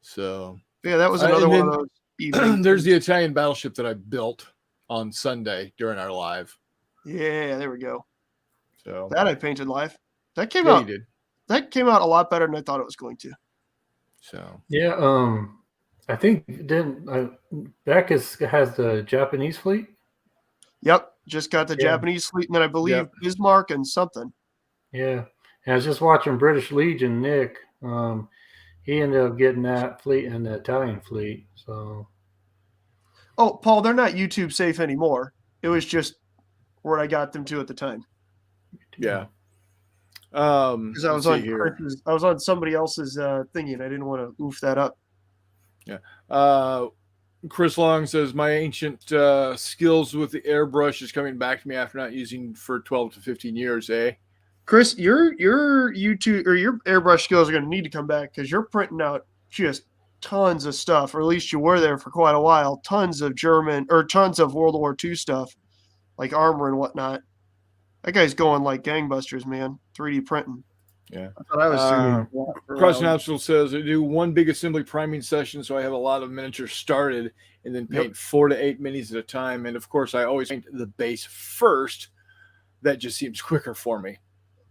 So yeah, that was another one of those evenings. There's the Italian battleship that I built on Sunday during our live. Yeah, there we go. So that I painted live. That came out. You did. That came out a lot better than I thought it was going to. So yeah, I think Beck has the Japanese fleet. Yep, just got the Japanese fleet, and then I believe Bismarck and something. Yeah, and I was just watching British Legion. Nick, he ended up getting that fleet and the Italian fleet. So, oh, Paul, they're not YouTube safe anymore. It was just where I got them to at the time. Yeah. Because I was on somebody else's thingy, and I didn't want to oof that up. Yeah. Chris Long says my ancient skills with the airbrush is coming back to me after not using for 12 to 15 years. Chris, your YouTube or your airbrush skills are going to need to come back because you're printing out just tons of stuff, or at least you were there for quite a while. Tons of tons of World War II stuff, like armor and whatnot. That guy's going like gangbusters, man. 3D printing. Yeah. I thought I was 3D. Crossing Obstacle says I do one big assembly priming session, so I have a lot of miniatures started, and then paint 4 to 8 minis at a time. And of course, I always paint the base first. That just seems quicker for me.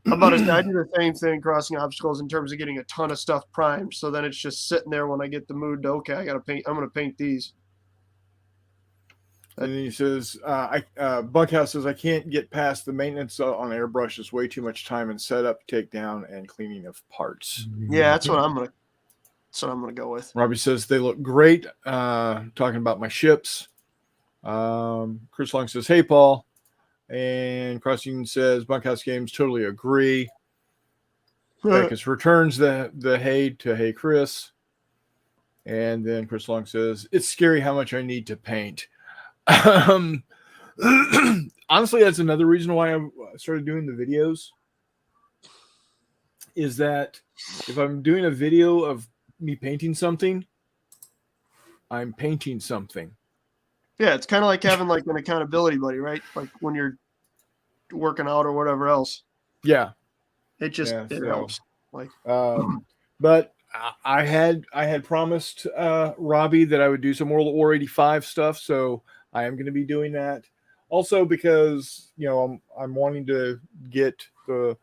How about I do the same thing, Crossing Obstacles, in terms of getting a ton of stuff primed. So then it's just sitting there when I get the mood to, okay, I got to paint. I'm going to paint these. And then he says, Bunkhouse says, I can't get past the maintenance on airbrush. It's way too much time and setup, takedown, and cleaning of parts. Yeah, that's what I'm gonna go with. Robbie says they look great. Talking about my ships. Chris Long says, hey, Paul. And Crossing says, Bunkhouse Games totally agree. Beckus returns the hey to hey, Chris. And then Chris Long says, it's scary how much I need to paint. Honestly, that's another reason why I started doing the videos, is that if I'm doing a video of me painting something, I'm painting something. Yeah, it's kind of like having like an accountability buddy, right? Like when you're working out or whatever else. Yeah, it helps. Like, but I had promised Robbie that I would do some World War 85 stuff, so I am going to be doing that. Also, because I'm wanting to get the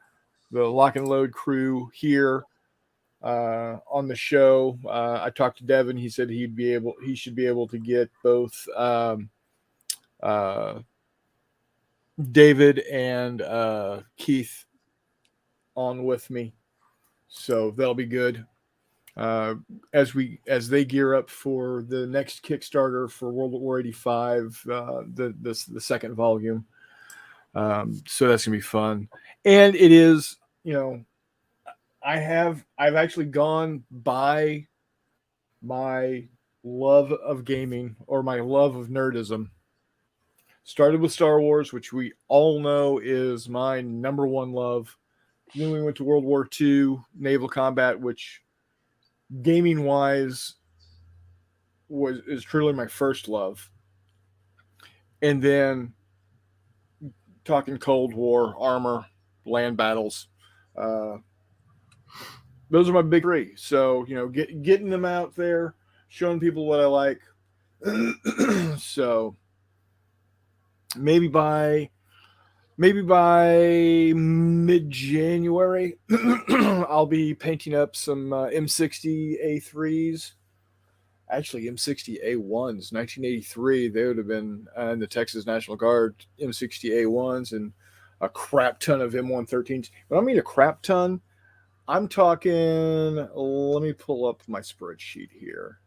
lock and load crew here on the show. I talked to Devin. He said he should be able to get both David and Keith on with me, so that'll be good. As they gear up for the next Kickstarter for World War 85, the second volume. So that's gonna be fun, and it is, I've actually gone by my love of gaming or my love of nerdism. Started with Star Wars, which we all know is my number one love. Then we went to World War II, naval combat, which gaming wise is truly my first love. And then talking Cold War, armor, land battles. Those are my big three. So, getting them out there, showing people what I like. So maybe by mid-January, I'll be painting up some M60 A3s. Actually, M60 A1s, 1983. They would have been in the Texas National Guard, M60 A1s, and a crap ton of M113s. When I mean a crap ton, I'm talking, let me pull up my spreadsheet here.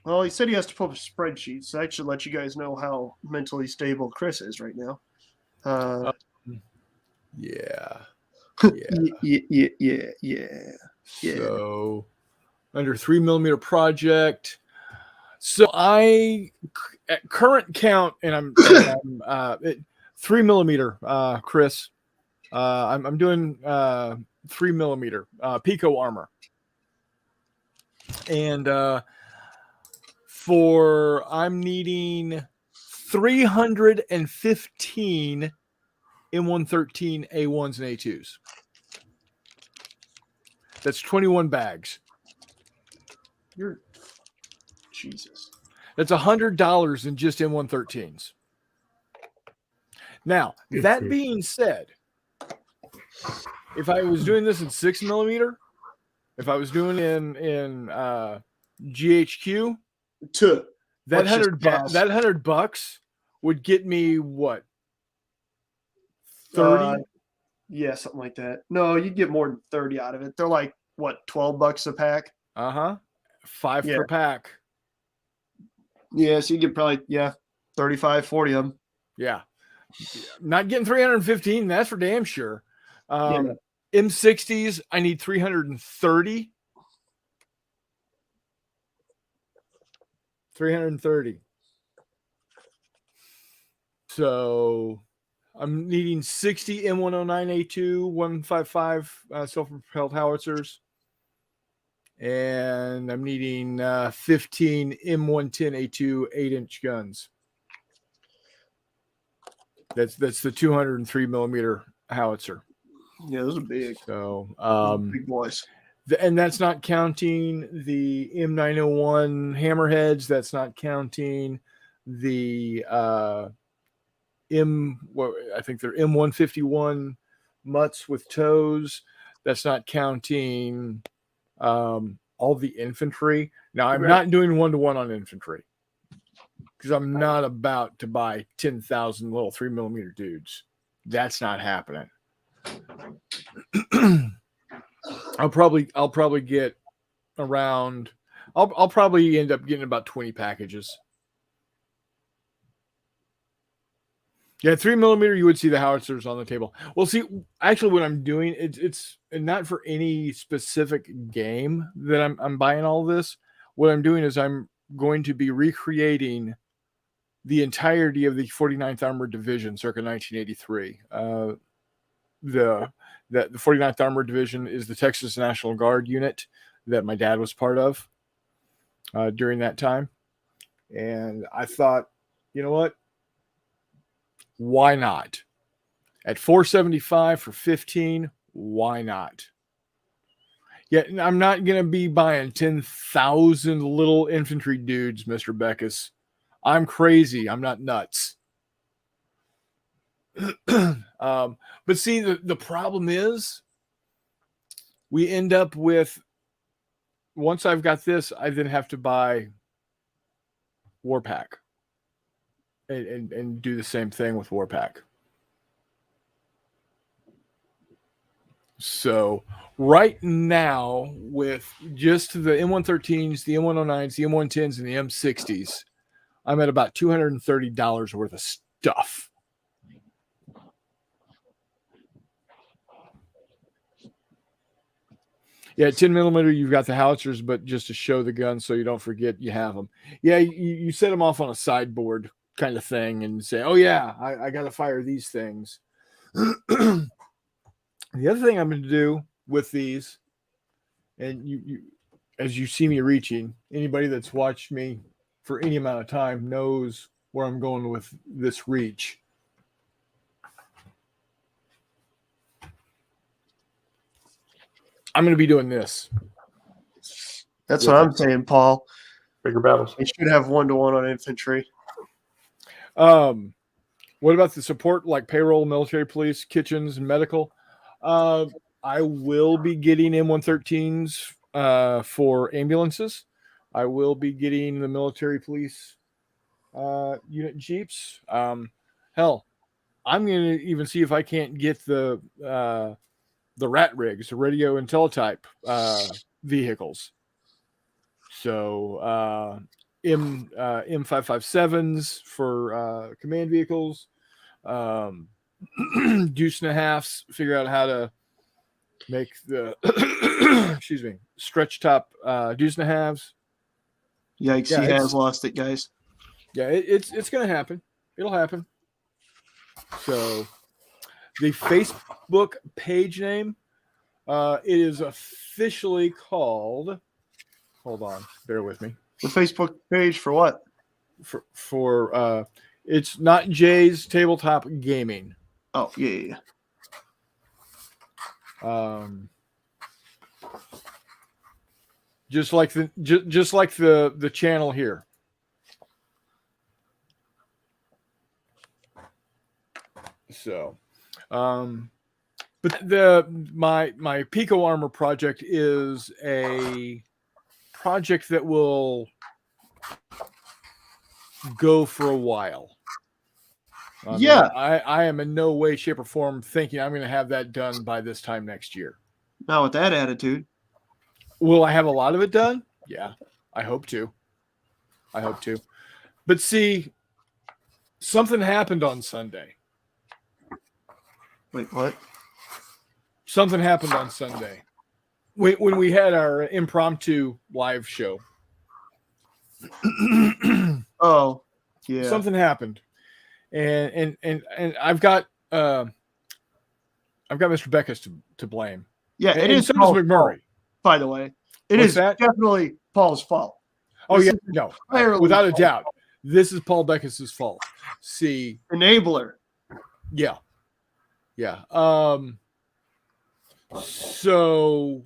Well, he said he has to pull up a spreadsheet, so that should let you guys know how mentally stable Chris is right now. Yeah. Yeah. So, under 3mm project. So at current count, and I'm 3mm, Chris. I'm doing 3mm Pico armor, and I'm needing 315 M113 A1s and A2s. That's 21 bags. You're Jesus. That's $100 in just M113s. Now, that being said, if I was doing this in 6mm, if I was doing it in GHQ, that $100 would get me what? 30? Yeah, something like that. No, you'd get more than 30 out of it. They're like, what, $12 a pack? Uh-huh. 5 per pack. Yeah, so you get probably, 35, 40 of them. Yeah. Not getting 315, that's for damn sure. M60s, I need 330. 330. So I'm needing 60 M109A2 155 self-propelled howitzers, and I'm needing 15 M110A2 8-inch guns. That's the 203mm howitzer. Yeah, those are big. So big boys. And that's not counting the M901 hammerheads. That's not counting the I think they're M151 mutts with toes. That's not counting all the infantry. Now, I'm not doing 1-to-1 on infantry because I'm not about to buy 10,000 little 3mm dudes. That's not happening. I'll probably get around. I'll probably end up getting about 20 packages. Yeah, 3mm, you would see the howitzers on the table. Well, see, actually, what I'm doing, it's not for any specific game that I'm buying all this. What I'm doing is I'm going to be recreating the entirety of the 49th Armored Division circa 1983. The 49th Armored Division is the Texas National Guard unit that my dad was part of during that time. And I thought, you know what? Why not? At $475 for 15, why not? Yet I'm not going to be buying 10,000 little infantry dudes, Mr. Beckus. I'm crazy. I'm not nuts. But see, the problem is we end up with, once I've got this, I then have to buy Warpack and do the same thing with Warpack. So right now, with just the M113s, the M109s, the M110s, and the M60s, I'm at about $230 worth of stuff. Yeah, 10 millimeter, you've got the howitzers, but just to show the gun so you don't forget you have them. Yeah, you set them off on a sideboard kind of thing and say, oh, yeah, I got to fire these things. The other thing I'm going to do with these, and you as you see me reaching, anybody that's watched me for any amount of time knows where I'm going with this reach. I'm going to be doing this. That's what I'm saying, Paul. Bigger battles. You should have 1-to-1 on infantry. What about the support, like payroll, military police, kitchens, and medical? I will be getting M113s for ambulances. I will be getting the military police unit jeeps. Hell, I'm going to even see if I can't get the rat rigs, the radio and teletype vehicles. So M557s for command vehicles, deuce and a halves, figure out how to make the stretch top deuce and a halves. Yikes, yeah, he has lost it, guys. Yeah, it's going to happen. It'll happen. So the Facebook page name, it is officially called, hold on, bear with me. The Facebook page for what? For it's Not Jay's Tabletop Gaming. Oh, yeah. Just like the channel here. So, but my Pico Armor project is a project that will go for a while. I am in no way, shape, or form thinking I'm going to have that done by this time next year. Not with that attitude. Will I have a lot of it done? Yeah, I hope to. But see, something happened on Sunday. Wait, what? Something happened on Sunday when we had our impromptu live show. Oh, yeah. Something happened, and I've got Mr. Beckus to blame. Yeah, it is so does McMurray. Fault, by the way, it is definitely Paul's fault. Oh yeah, no, without a doubt, this is Paul Beckus's fault. See, enabler. Yeah. So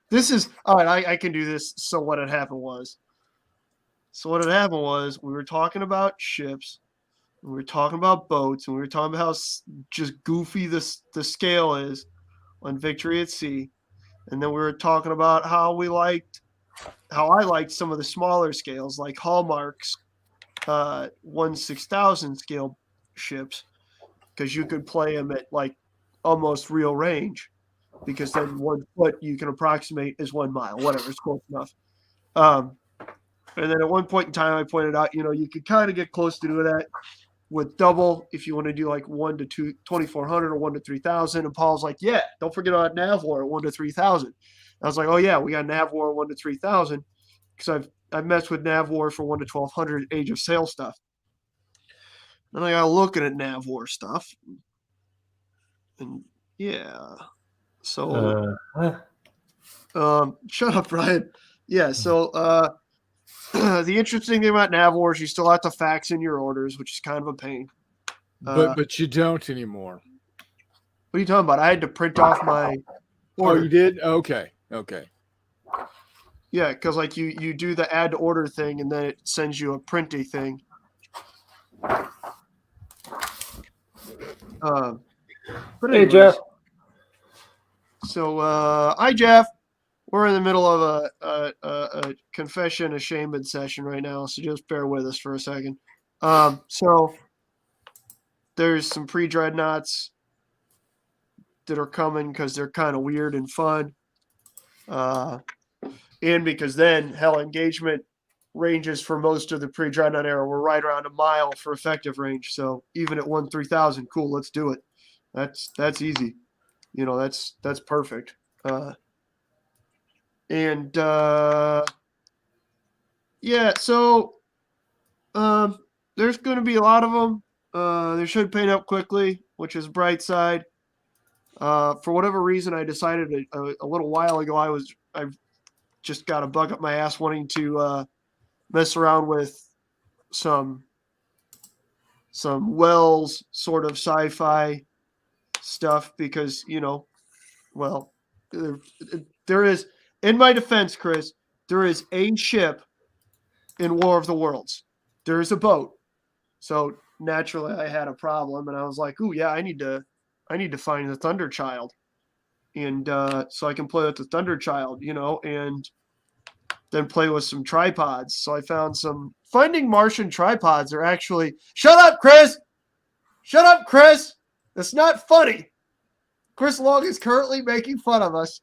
this is all right. I can do this. So what had happened was we were talking about ships, and we were talking about boats, and we were talking about how just goofy the scale is on Victory at Sea, and then we were talking about how I liked some of the smaller scales like Hallmark's 1/6000 scale ships, because you could play them at like almost real range, because then 1 foot you can approximate is 1 mile, whatever, it's close enough. And then at one point in time, I pointed out, you could kind of get close to doing that with double if you want to do like 1 to 2400 or 1 to 3000. And Paul's like, yeah, don't forget about Navwar at 1 to 3000. I was like, oh yeah, we got Navwar 1 to 3000, because I've messed with Navwar for 1 to 1200 Age of Sail stuff. Then I got looking at Navwar stuff, and yeah, so shut up, Brian. Yeah, so the interesting thing about Navwar is you still have to fax in your orders, which is kind of a pain. But you don't anymore. What are you talking about? I had to print off my order. Oh, you did? Okay. Yeah, because like you do the add to order thing, and then it sends you a printy thing. But anyways, hey, Jeff. So, hi, Jeff. We're in the middle of a confession, a shaman session right now, so just bear with us for a second. So there's some pre-dreadnoughts that are coming because they're kind of weird and fun. And because then hell engagement ranges for most of the pre-dreadnought era were right around a mile for effective range. So even at 1-3000, cool, let's do it. That's easy. You know, that's perfect. Yeah, so there's going to be a lot of them. They should paint up quickly, which is bright side. For whatever reason, I decided a little while ago I've just got a bug up my ass wanting to mess around with some Wells sort of sci-fi stuff because, you know, well, there is, in my defense, Chris, there is a ship in War of the Worlds. There is a boat. So naturally I had a problem and I was like, "Ooh, yeah, I need to find the Thunder Child." And so I can play with the Thunder Child, you know, and then play with some tripods. So I found finding Martian tripods are actually, shut up, Chris! Shut up, Chris! That's not funny. Chris Long is currently making fun of us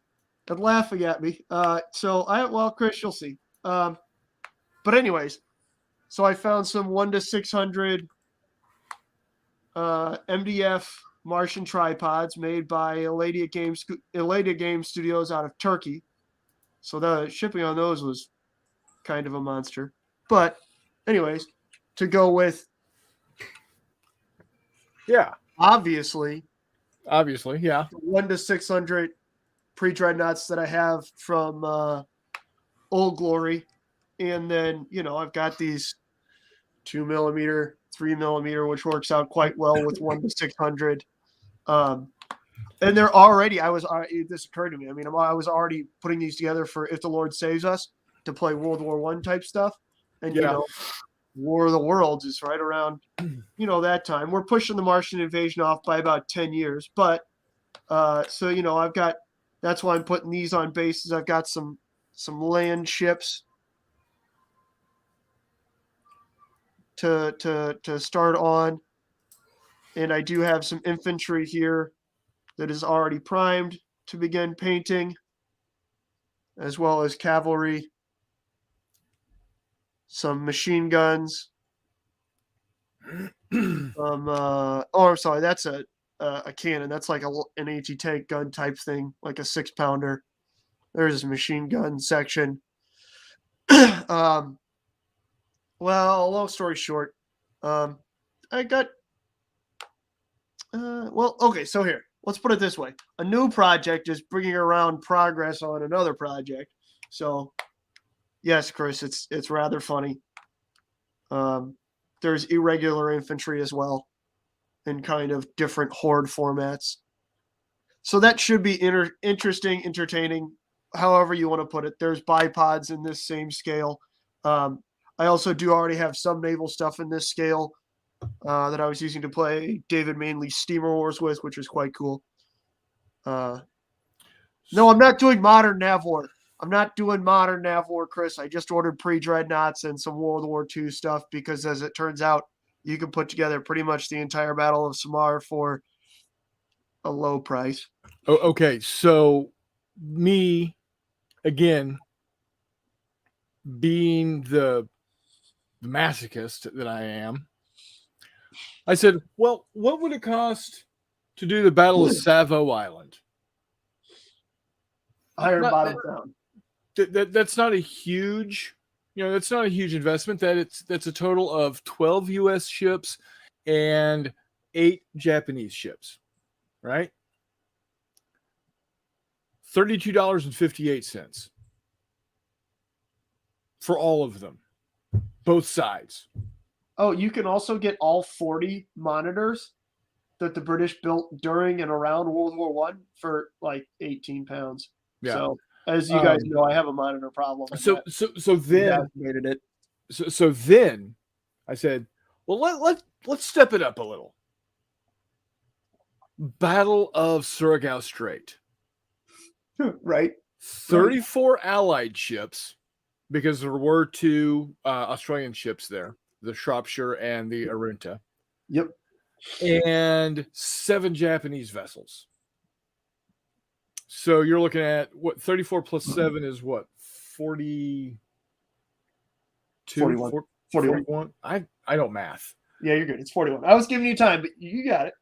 and laughing at me. Well, Chris, you'll see. But anyways, so I found some 1-600 MDF Martian tripods made by Eladia Game Studios out of Turkey. So the shipping on those was kind of a monster. But anyways, to go with, yeah, obviously, yeah, 1-600 pre-dreadnoughts that I have from Old Glory, and then, you know, I've got these 2mm, 3mm, which works out quite well with 1-600. And they're already, this occurred to me. I mean, I was already putting these together for If the Lord Saves Us to play World War I type stuff. And, you know, War of the Worlds is right around, you know, that time. We're pushing the Martian invasion off by about 10 years. But, so, you know, that's why I'm putting these on bases. I've got some land ships to start on. And I do have some infantry here that is already primed to begin painting, as well as cavalry, some machine guns. I'm sorry, that's a cannon. That's like an anti-tank gun type thing, like a 6-pounder. There's a machine gun section. Well, long story short, I got. Okay, so here, let's put it this way. A new project is bringing around progress on another project. So, yes, Chris, it's rather funny. There's irregular infantry as well in kind of different horde formats. So that should be interesting, entertaining, however you want to put it. There's bipods in this same scale. I also do already have some naval stuff in this scale that I was using to play David Manley Steamer Wars with, which is quite cool. No, I'm not doing Modern Nav War. I'm not doing Modern Nav War, Chris. I just ordered pre-dreadnoughts and some World War II stuff because, as it turns out, you can put together pretty much the entire Battle of Samar for a low price. Oh, okay, so me, again, being the masochist that I am, I said, well, what would it cost to do the Battle of Savo Island? Iron Bottom Town. That's not a huge, that's not a huge investment. That's a total of 12 U.S. ships and 8 Japanese ships, right? $32.58 for all of them, both sides. Oh, you can also get all 40 monitors that the British built during and around World War I for like 18 pounds. Yeah. So, as you guys know, I have a monitor problem. So then I said, well, let's step it up a little. Battle of Surigao Strait. Right. 34 Allied ships, because there were 2 Australian ships there, the Shropshire and the Arunta. Yep. And 7 Japanese vessels. So you're looking at what 34 plus 7 is what 42, 41. 41. I don't math. Yeah, you're good. It's 41. I was giving you time, but you got it.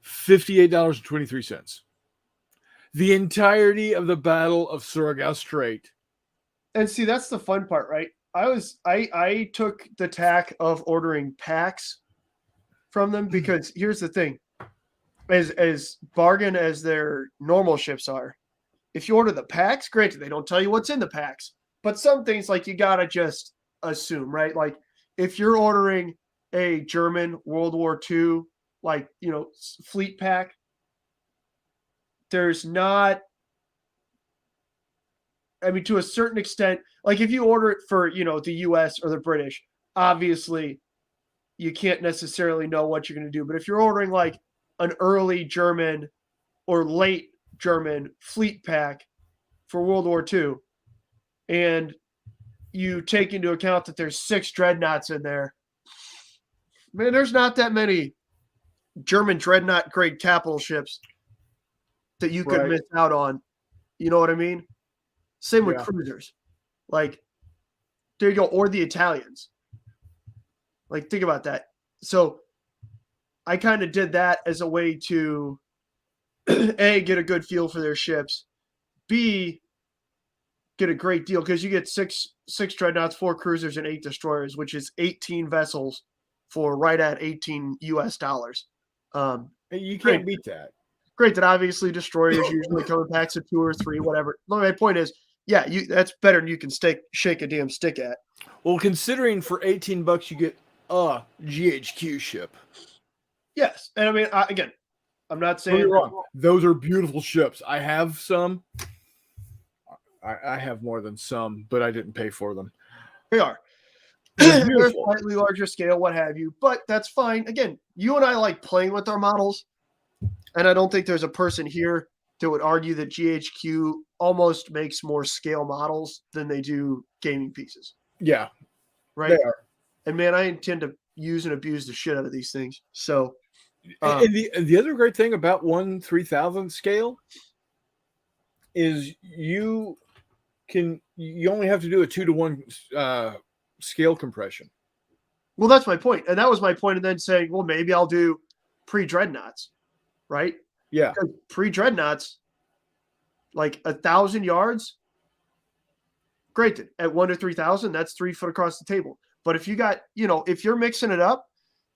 $58.23. The entirety of the Battle of Surigao Strait. And see, that's the fun part, right? I took the tack of ordering packs from them because here's the thing. As bargain as their normal ships are, if you order the packs, granted, they don't tell you what's in the packs, but some things like you gotta just assume, right? Like if you're ordering a German World War II, like, fleet pack, there's not, I mean, to a certain extent, like if you order it for, the US or the British, obviously you can't necessarily know what you're going to do. But if you're ordering like an early German or late German fleet pack for World War II, and you take into account that there's 6 dreadnoughts in there, man, there's not that many German dreadnought grade capital ships that you could miss out on. You know what I mean? Same with cruisers. Like, there you go. Or the Italians. Like, think about that. So I kind of did that as a way to A, get a good feel for their ships, B, get a great deal, because you get six dreadnoughts, 4 cruisers, and 8 destroyers, which is 18 vessels for right at $18 US. You can't beat that. Great that obviously destroyers usually come in packs of 2 or 3, whatever. My point is, yeah, that's better than you can shake a damn stick at. Well, considering for $18 you get a GHQ ship. Yes, and I mean, again, I'm not saying you're wrong. Those are beautiful ships. I have some. I have more than some, but I didn't pay for them. They are. They're slightly larger scale, what have you, but that's fine. Again, you and I like playing with our models, and I don't think there's a person here that would argue that GHQ almost makes more scale models than they do gaming pieces. Yeah. Right? They are. And man, I intend to use and abuse the shit out of these things. So and the other great thing about 1/3000 scale is you only have to do a 2-to-1 scale compression. Well, that's my point. And that was my point. And then saying, well, maybe I'll do pre-dreadnoughts, right? Yeah. Because pre-dreadnoughts, like 1,000 yards, great. At 1/3000, that's 3 foot across the table. But if you got, if you're mixing it up,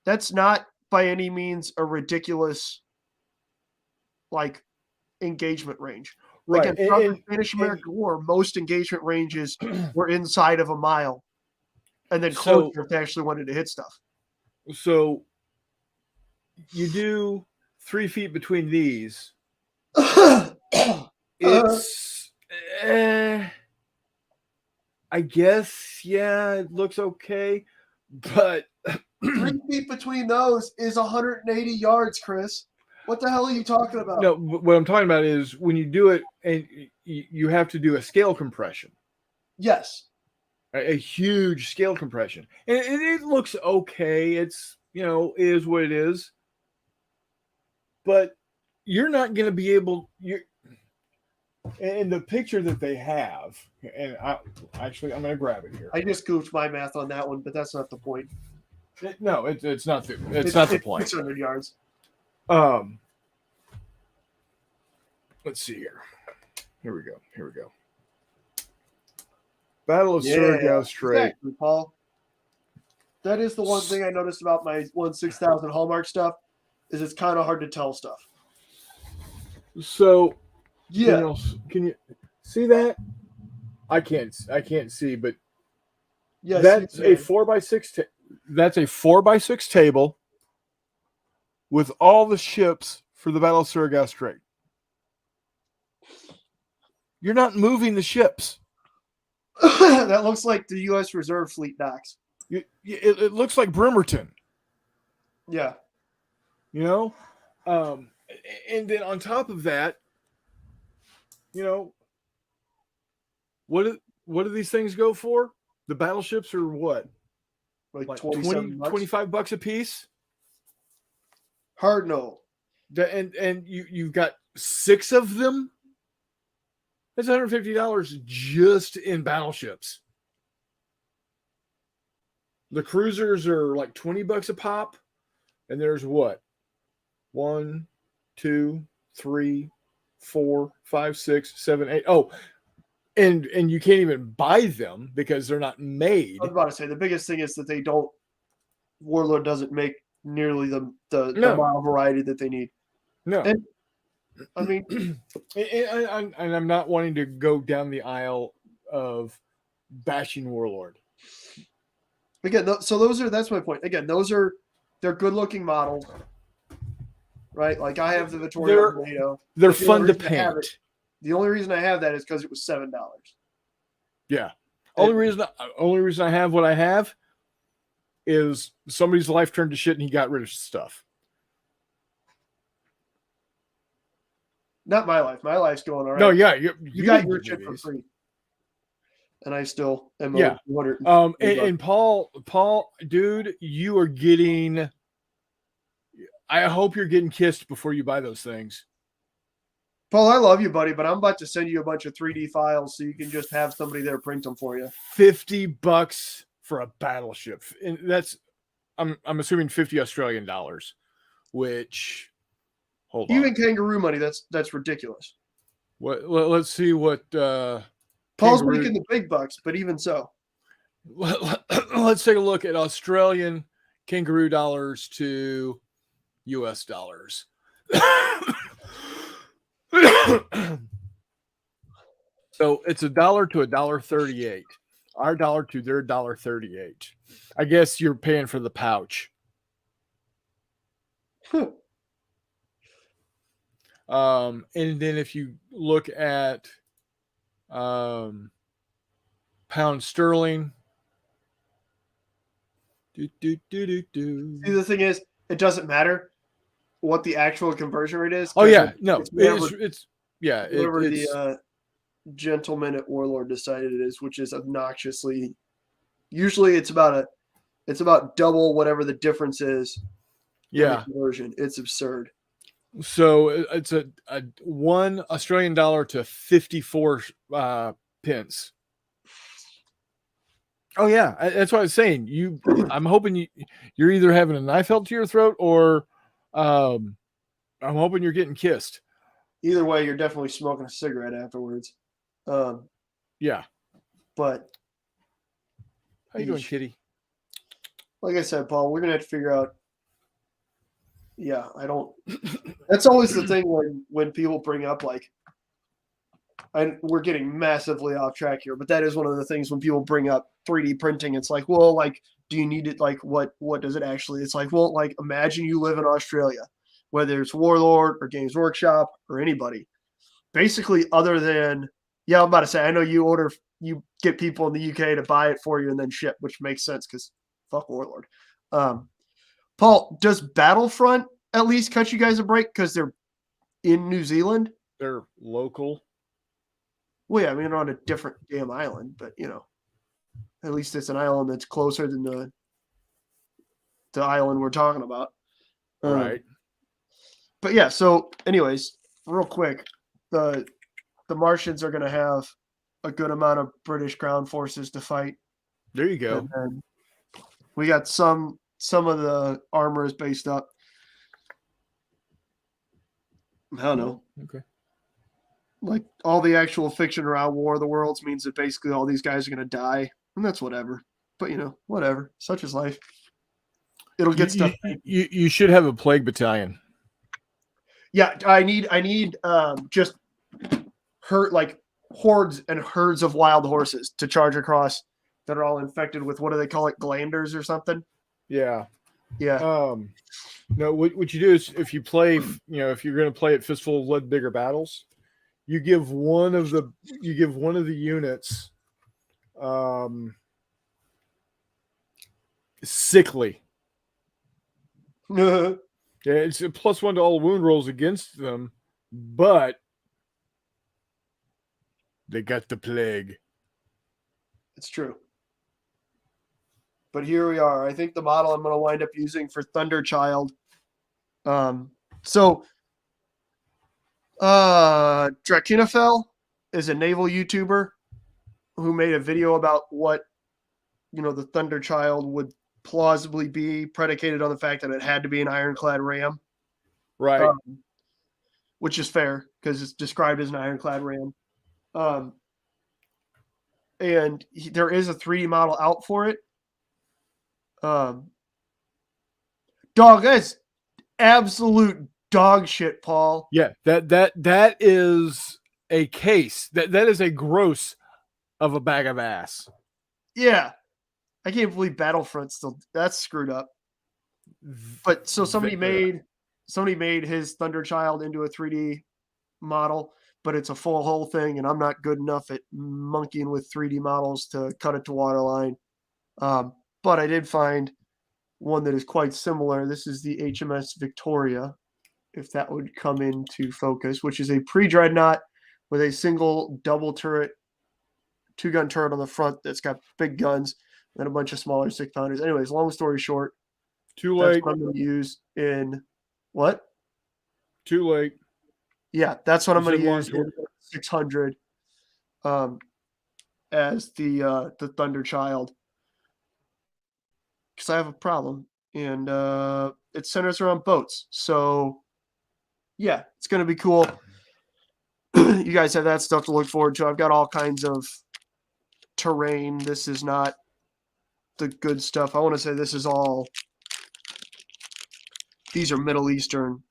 that's not by any means a ridiculous, like, engagement range. Right. Like in the Spanish-American War, most engagement ranges were inside of a mile, and then closer if they actually wanted to hit stuff. So you do 3 feet between these. It's, I guess, yeah, it looks okay, but 3 feet between those is 180 yards, Chris. What the hell are you talking about? No, what I'm talking about is when you do it, and you have to do a scale compression. Yes. A huge scale compression. And it looks okay. It's, is what it is. But you're not going to be able, in the picture that they have, and I'm going to grab it here. I just goofed my math on that one, but that's not the point. It's not the point. 600 yards. Let's see here. Here we go. Battle of Surigao Strait. Exactly, Paul. That is the one thing I noticed about my 1/6000 Hallmark stuff, is it's kind of hard to tell stuff. So, yeah. Can you see that? I can't see, but yes, that's a 4x6. That's a 4x6 table with all the ships for the Battle of Surigao Strait. You're not moving the ships. That looks like the U.S. Reserve Fleet docks. It looks like Bremerton. Yeah. And then on top of that, what do these things go for? The battleships are what? Like 20, bucks? $25 a piece? Hard no. And you've got 6 of them? That's $150 just in battleships. The cruisers are like $20 a pop. And there's what? 1, 2, 3, 4, 5, 6, 7, 8. Oh, and you can't even buy them because they're not made. I was about to say the biggest thing is that they don't. Warlord doesn't make nearly the model variety that they need. No, and I mean, and I'm not wanting to go down the aisle of bashing Warlord. Again, so that's my point. Again, they're good looking models, right? Like I have the Vittorio Tornado. They're fun to paint. The only reason I have that is because it was $7. Yeah. Only reason I have what I have is somebody's life turned to shit and he got rid of stuff. Not my life. My life's going all right. No, yeah, you got your shit for free, and I still am. Yeah. And Paul, dude, you are getting. I hope you're getting kissed before you buy those things. Paul, I love you, buddy, but I'm about to send you a bunch of 3D files so you can just have somebody there print them for you. $50 for a battleship, and that's I'm assuming 50 Australian dollars, which hold even on. Kangaroo money. That's ridiculous. Let's see what Paul's making the big bucks, but even so, let's take a look at Australian Kangaroo dollars to US dollars. So it's $1 to $1.38. Our dollar to their $1.38. I guess you're paying for the pouch. And then if you look at pound sterling. See, the thing is, it doesn't matter what the actual conversion rate is. Oh yeah, no, it's whatever the gentleman at Warlord decided it is, which is obnoxiously. Usually, it's about double whatever the difference is. Yeah, conversion. It's absurd. So it's a $1 Australian dollar to 54 pence. Oh yeah, that's what I was saying. I'm hoping you're either having a knife held to your throat or I'm hoping you're getting kissed. Either way, you're definitely smoking a cigarette afterwards. Yeah. But how you doing, Kitty? Like I said, Paul, we're gonna have to figure out. Yeah, I don't. That's always the thing when people bring up we're getting massively off track here, but that is one of the things when people bring up 3D printing. It's like, well, like, do you need it? Like, what does it actually? It's like, well, like, imagine you live in Australia, whether it's Warlord or Games Workshop or anybody. Basically, other than, I'm about to say, I know you get people in the UK to buy it for you and then ship, which makes sense because fuck Warlord. Paul, does Battlefront at least cut you guys a break because they're in New Zealand? They're local. Well, yeah, I mean, on a different damn island, but at least it's an island that's closer than the island we're talking about. Right. But yeah, so anyways, real quick, the Martians are going to have a good amount of British ground forces to fight. There you go. And we got some of the armor is based up. I don't know. Okay. Like all the actual fiction around War of the Worlds means that basically all these guys are going to die, and that's whatever. But whatever. Such is life. It'll get stuff. You should have a plague battalion. Yeah, I need just hordes and herds of wild horses to charge across that are all infected with, what do they call it, glanders or something? Yeah. Yeah. No, what you do is if you play, if you're going to play at Fistful of Lead Bigger Battles, you give one of the units sickly. Yeah, it's a +1 to all wound rolls against them, but They got the plague. It's true. But here we are. I think the model I'm going to wind up using for Thunderchild. Drakenafel is a naval YouTuber who made a video about what, the Thunderchild would plausibly be, predicated on the fact that it had to be an ironclad ram. Right. Which is fair because it's described as an ironclad ram. And there is a 3D model out for it. Dog, that's absolute dog shit, Paul. Yeah, that is a case. That is a gross of a bag of ass. Yeah. I can't believe Battlefront still, that's screwed up. But so somebody made his Thunderchild into a 3D model, but it's a full whole thing, and I'm not good enough at monkeying with 3D models to cut it to waterline. But I did find one that is quite similar. This is the HMS Victoria, if that would come into focus, which is a pre-dreadnought with a single double turret, 2-gun turret on the front that's got big guns, and a bunch of smaller 6-pounders. Anyways, long story short, too late. That's what I'm going to use in what? Too late. Yeah, that's what I'm going to use in 600 as the Thunderchild. Because I have a problem, and it centers around boats. So, yeah, it's going to be cool. You guys have that stuff to look forward to. I've got all kinds of terrain. This is not the good stuff. I want to say this is all. These are Middle Eastern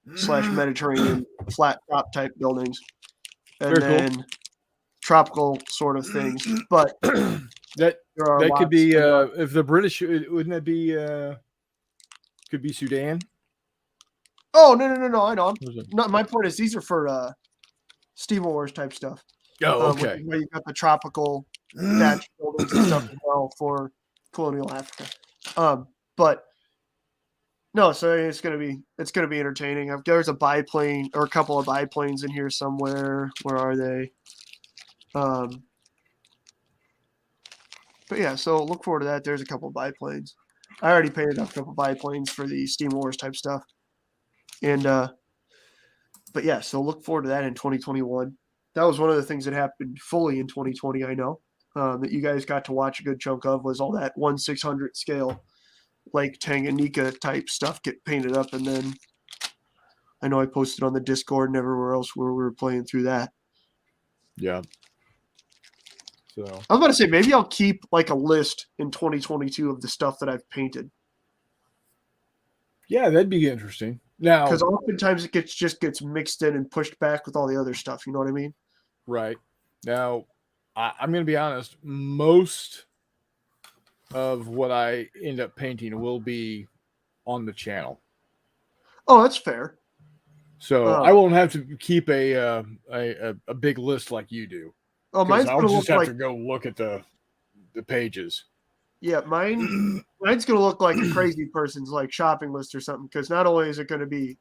/ Mediterranean flat top type buildings, and Very then cool. Tropical sort of things. But that could be if the British, wouldn't that be could be Sudan? Oh no! I know. No, my point is these are for Steam Wars type stuff. Oh, okay. Where you got the tropical thatch buildings and stuff as well for colonial Africa. But no, so it's gonna be entertaining. There's a biplane or a couple of biplanes in here somewhere. Where are they? But yeah, so look forward to that. There's a couple of biplanes. I already painted up a couple of biplanes for the Steam Wars type stuff. And but yeah, so look forward to that in 2021. That was one of the things that happened fully in 2020. I know that you guys got to watch a good chunk of was all that 1/600 scale Lake Tanganyika type stuff get painted up, and then I know I posted on the Discord and everywhere else where we were playing through that. Yeah. So I was about to say maybe I'll keep like a list in 2022 of the stuff that I've painted. Yeah, that'd be interesting. Now, because oftentimes it gets mixed in and pushed back with all the other stuff. You know what I mean? Right. Now, I'm going to be honest. Most of what I end up painting will be on the channel. Oh, that's fair. So I won't have to keep a big list like you do. Oh, mine's I'll just have to go look at the pages. Yeah, mine's going to look like a crazy person's like shopping list or something. Because not only is it going to be,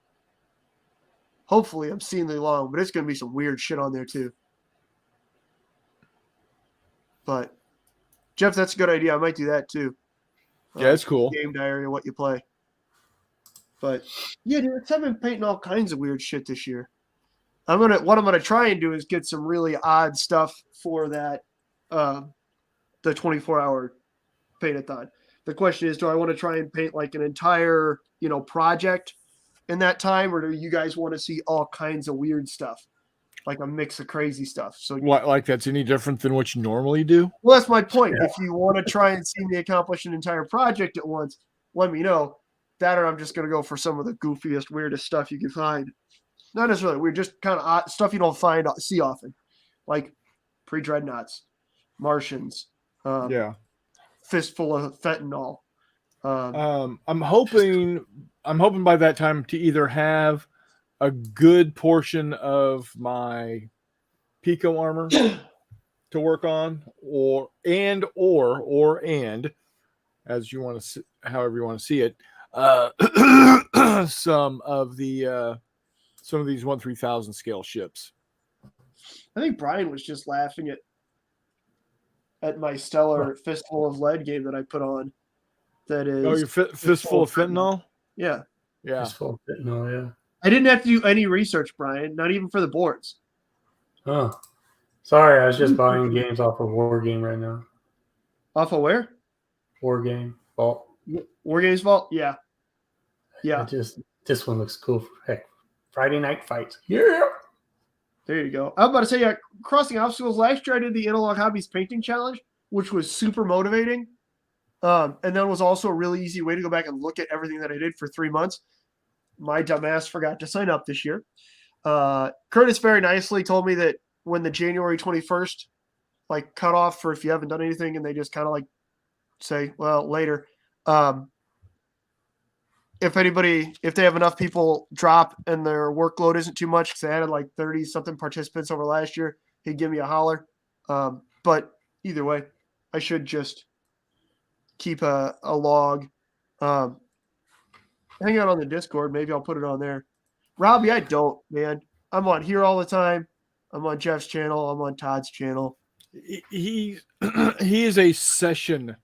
hopefully, obscenely long, but it's going to be some weird shit on there too. But Jeff, that's a good idea. I might do that too. Yeah, that's cool. Game diary of what you play. But yeah, dude, I've been painting all kinds of weird shit this year. What I'm gonna try and do is get some really odd stuff for that the 24-hour paint-a-thon. The question is, do I want to try and paint like an entire, project in that time, or do you guys want to see all kinds of weird stuff? Like a mix of crazy stuff. So like that's any different than what you normally do? Well, that's my point. Yeah. If you want to try and see me accomplish an entire project at once, let me know. That or I'm just going to go for some of the goofiest, weirdest stuff you can find. Not necessarily weird, just kind of odd stuff you don't see often. Like pre-dreadnoughts, Martians. Fistful of fentanyl. I'm hoping by that time to either have a good portion of my Pico armor to work on, or as you want to see, however you want to see it, some of these 1/3000 scale ships. I think Brian was just laughing at my stellar Fistful of Lead game that I put on. That is. Oh, your fistful of fentanyl? Yeah. Yeah. Fistful of fentanyl, yeah. I didn't have to do any research, Brian, not even for the boards. Oh. Sorry, I was just buying games off of War Game right now. Off of where? War Game Vault. War Games Vault? Yeah. Yeah. This one looks cool. Heck, Friday Night Fights. Yeah. There you go. I was about to say, yeah, crossing obstacles. Last year I did the Analog Hobbies Painting Challenge, which was super motivating. And then was also a really easy way to go back and look at everything that I did for 3 months. My dumbass forgot to sign up this year. Curtis very nicely told me that when the January 21st like cut off for if you haven't done anything, and they just kind of like say, well, later. If they have enough people drop and their workload isn't too much, because they added like 30 something participants over last year, he'd give me a holler. But either way, I should just keep a log. Hang out on the Discord. Maybe I'll put it on there. Robbie, I don't, man. I'm on here all the time. I'm on Jeff's channel. I'm on Todd's channel. He is a session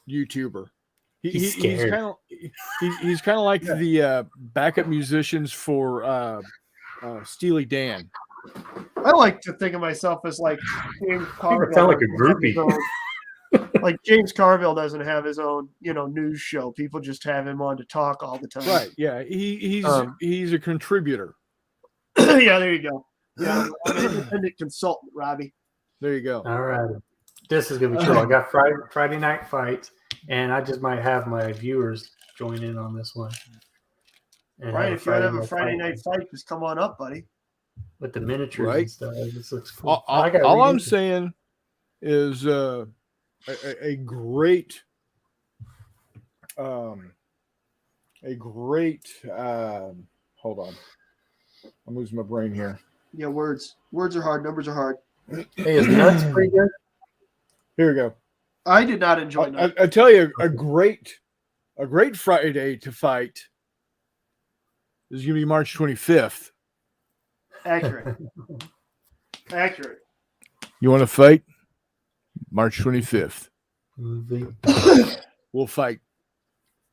YouTuber. He's kind of like the backup musicians for Steely Dan. I like to think of myself as like James Carville. Sound like a groupie. Like James Carville doesn't have his own, news show. People just have him on to talk all the time. Right? Yeah, he's a contributor. Yeah, there you go. Yeah, I'm an independent consultant, Robbie. There you go. All right, this is gonna be cool. I got Friday Night Fights, and I just might have my viewers join in on this one. Right, if you want to have a Friday night fight, just come on up, buddy. With the miniatures and stuff. This looks cool. All I'm saying is a great hold on, I'm losing my brain here. Yeah, words are hard, numbers are hard. Hey, is nuts pretty good? Here we go. I did not enjoy nuts. I tell you, a great Friday to fight is going to be March 25th. Accurate. You want to fight? March 25th. We'll fight.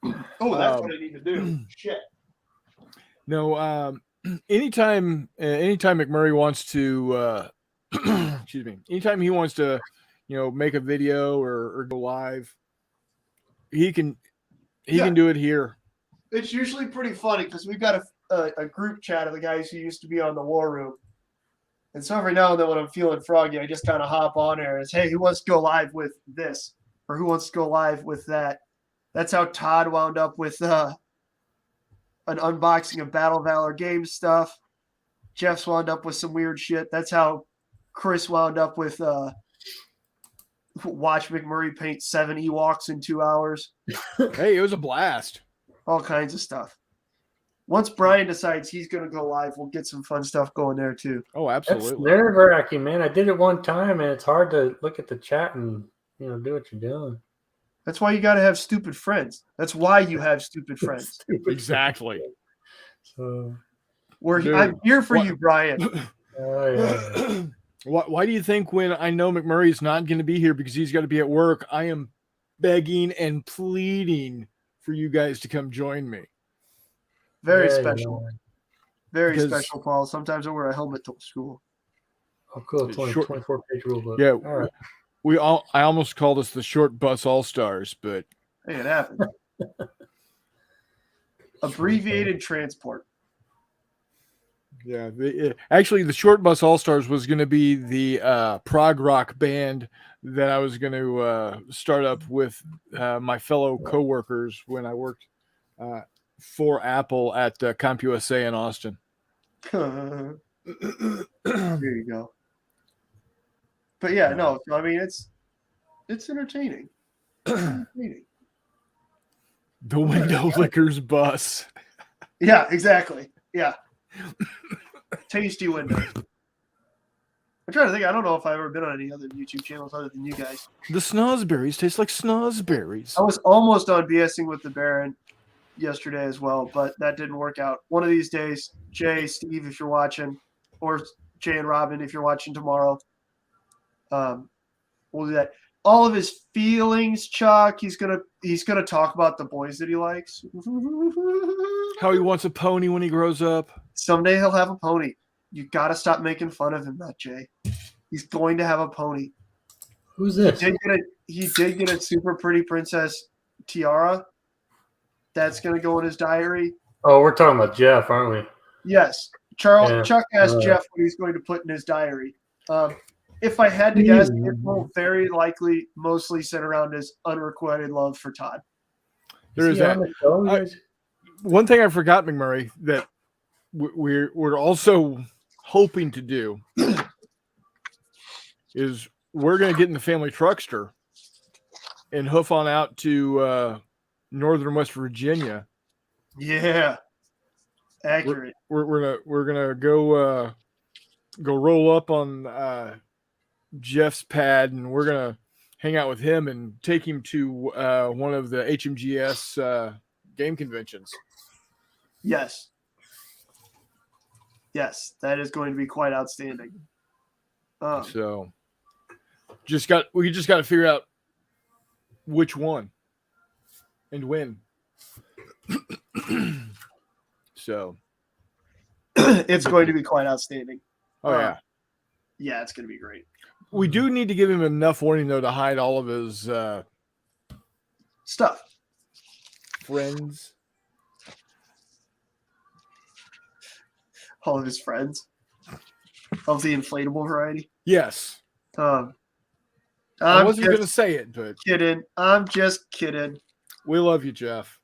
Oh, that's what I need to do. Shit. No, anytime McMurray wants to, excuse me, anytime he wants to, make a video or go live, he can do it here. It's usually pretty funny because we've got a group chat of the guys who used to be on the War Room. And so every now and then when I'm feeling froggy, I just kind of hop on there and say, hey, who wants to go live with this? Or who wants to go live with that? That's how Todd wound up with an unboxing of Battle Valor Games stuff. Jeff's wound up with some weird shit. That's how Chris wound up with watch McMurray paint 7 Ewoks in 2 hours. Hey, it was a blast. All kinds of stuff. Once Brian decides he's going to go live, we'll get some fun stuff going there too. Oh, absolutely. That's nerve-wracking, man. I did it one time, and it's hard to look at the chat and do what you're doing. That's why you got to have stupid friends. That's why you have stupid friends. Exactly. So I'm here for you, Brian. Yeah. Why do you think when I know McMurray's not going to be here because he's got to be at work, I am begging and pleading for you guys to come join me? Very special. Very special, Paul. Sometimes I wear a helmet to school. Oh, cool. 24-page rule book. Yeah. All right. I almost called us the Short Bus All-Stars, but hey, it happened. Abbreviated transport. Yeah. Actually, the Short Bus All-Stars was going to be the prog rock band that I was going to start up with my fellow coworkers when I worked for Apple at CompUSA in Austin. There you go. But yeah, no, I mean it's entertaining. The window lickers bus. Yeah, exactly. Yeah. Tasty windows. I'm trying to think. I don't know if I've ever been on any other YouTube channels other than you guys. The snozberries taste like snozberries. I was almost on BSing with the Baron yesterday as well, but that didn't work out. One of these days, Jay, Steve, if you're watching, or Jay and Robin, if you're watching tomorrow. We'll do that. All of his feelings, Chuck. He's gonna talk about the boys that he likes. How he wants a pony when he grows up. Someday he'll have a pony. You gotta stop making fun of him, not Jay. He's going to have a pony. Who's this? He did get a super pretty princess tiara. That's gonna go in his diary. Oh, we're talking about Jeff, aren't we? Yes. Chuck asked Jeff what he's going to put in his diary. If I had to guess, it will very likely mostly center around his unrequited love for Todd. There is that. One thing I forgot, McMurray, that we're also hoping to do is we're going to get in the family truckster and hoof on out to northern West Virginia. Yeah, accurate. We're gonna go roll up on Jeff's pad, and we're gonna hang out with him and take him to one of the HMGS game conventions. Yes, that is going to be quite outstanding. So, we just got to figure out which one and when. So, it's going to be quite outstanding. Oh yeah, yeah, it's going to be great. We do need to give him enough warning though to hide all of his stuff, friends. All of his friends of the inflatable variety. Yes. I wasn't going to say it, but kidding. I'm just kidding. We love you, Jeff.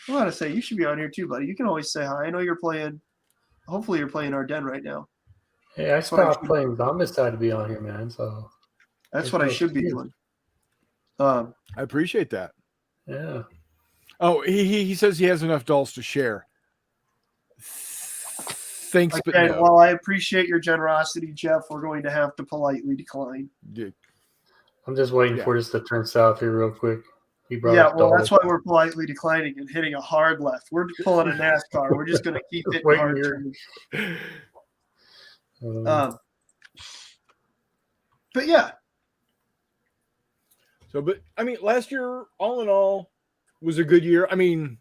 I want to say you should be on here too, buddy. You can always say hi. I know you're playing. Hopefully, you're playing Ardennes right now. Hey, I stopped playing, but I'm excited to be on here, man. So that's what I should be doing. I appreciate that. Yeah. Oh, he says he has enough dolls to share. Thanks, okay, but no. Well, I appreciate your generosity, Jeff. We're going to have to politely decline. Dude. I'm just waiting for this to turn south here real quick. That's why we're politely declining and hitting a hard left. We're pulling a NASCAR. We're just going to keep it hard turns. But yeah. So, but I mean, last year, all in all, was a good year. I mean,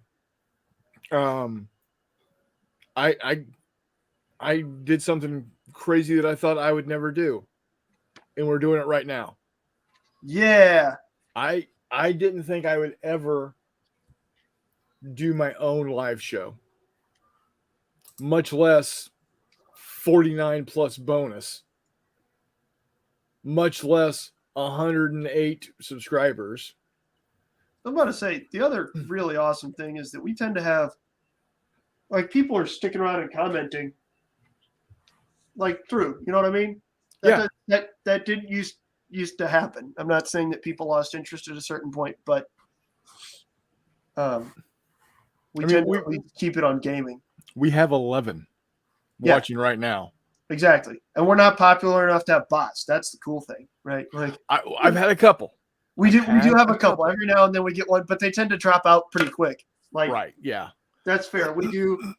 I did something crazy that I thought I would never do, and we're doing it right now. Yeah. I didn't think I would ever do my own live show, much less 49 plus bonus, much less 108 subscribers. I'm about to say the other really awesome thing is that we tend to have, like, people are sticking around and commenting, like, through. You know what I mean? That didn't used to happen. I'm not saying that people lost interest at a certain point, but we tend to keep it on gaming. We have 11 watching right now. Exactly. And we're not popular enough to have bots. That's the cool thing, right? Like I've had a couple. We do have a couple. Every now and then we get one, but they tend to drop out pretty quick. Like, right, yeah. That's fair. We do.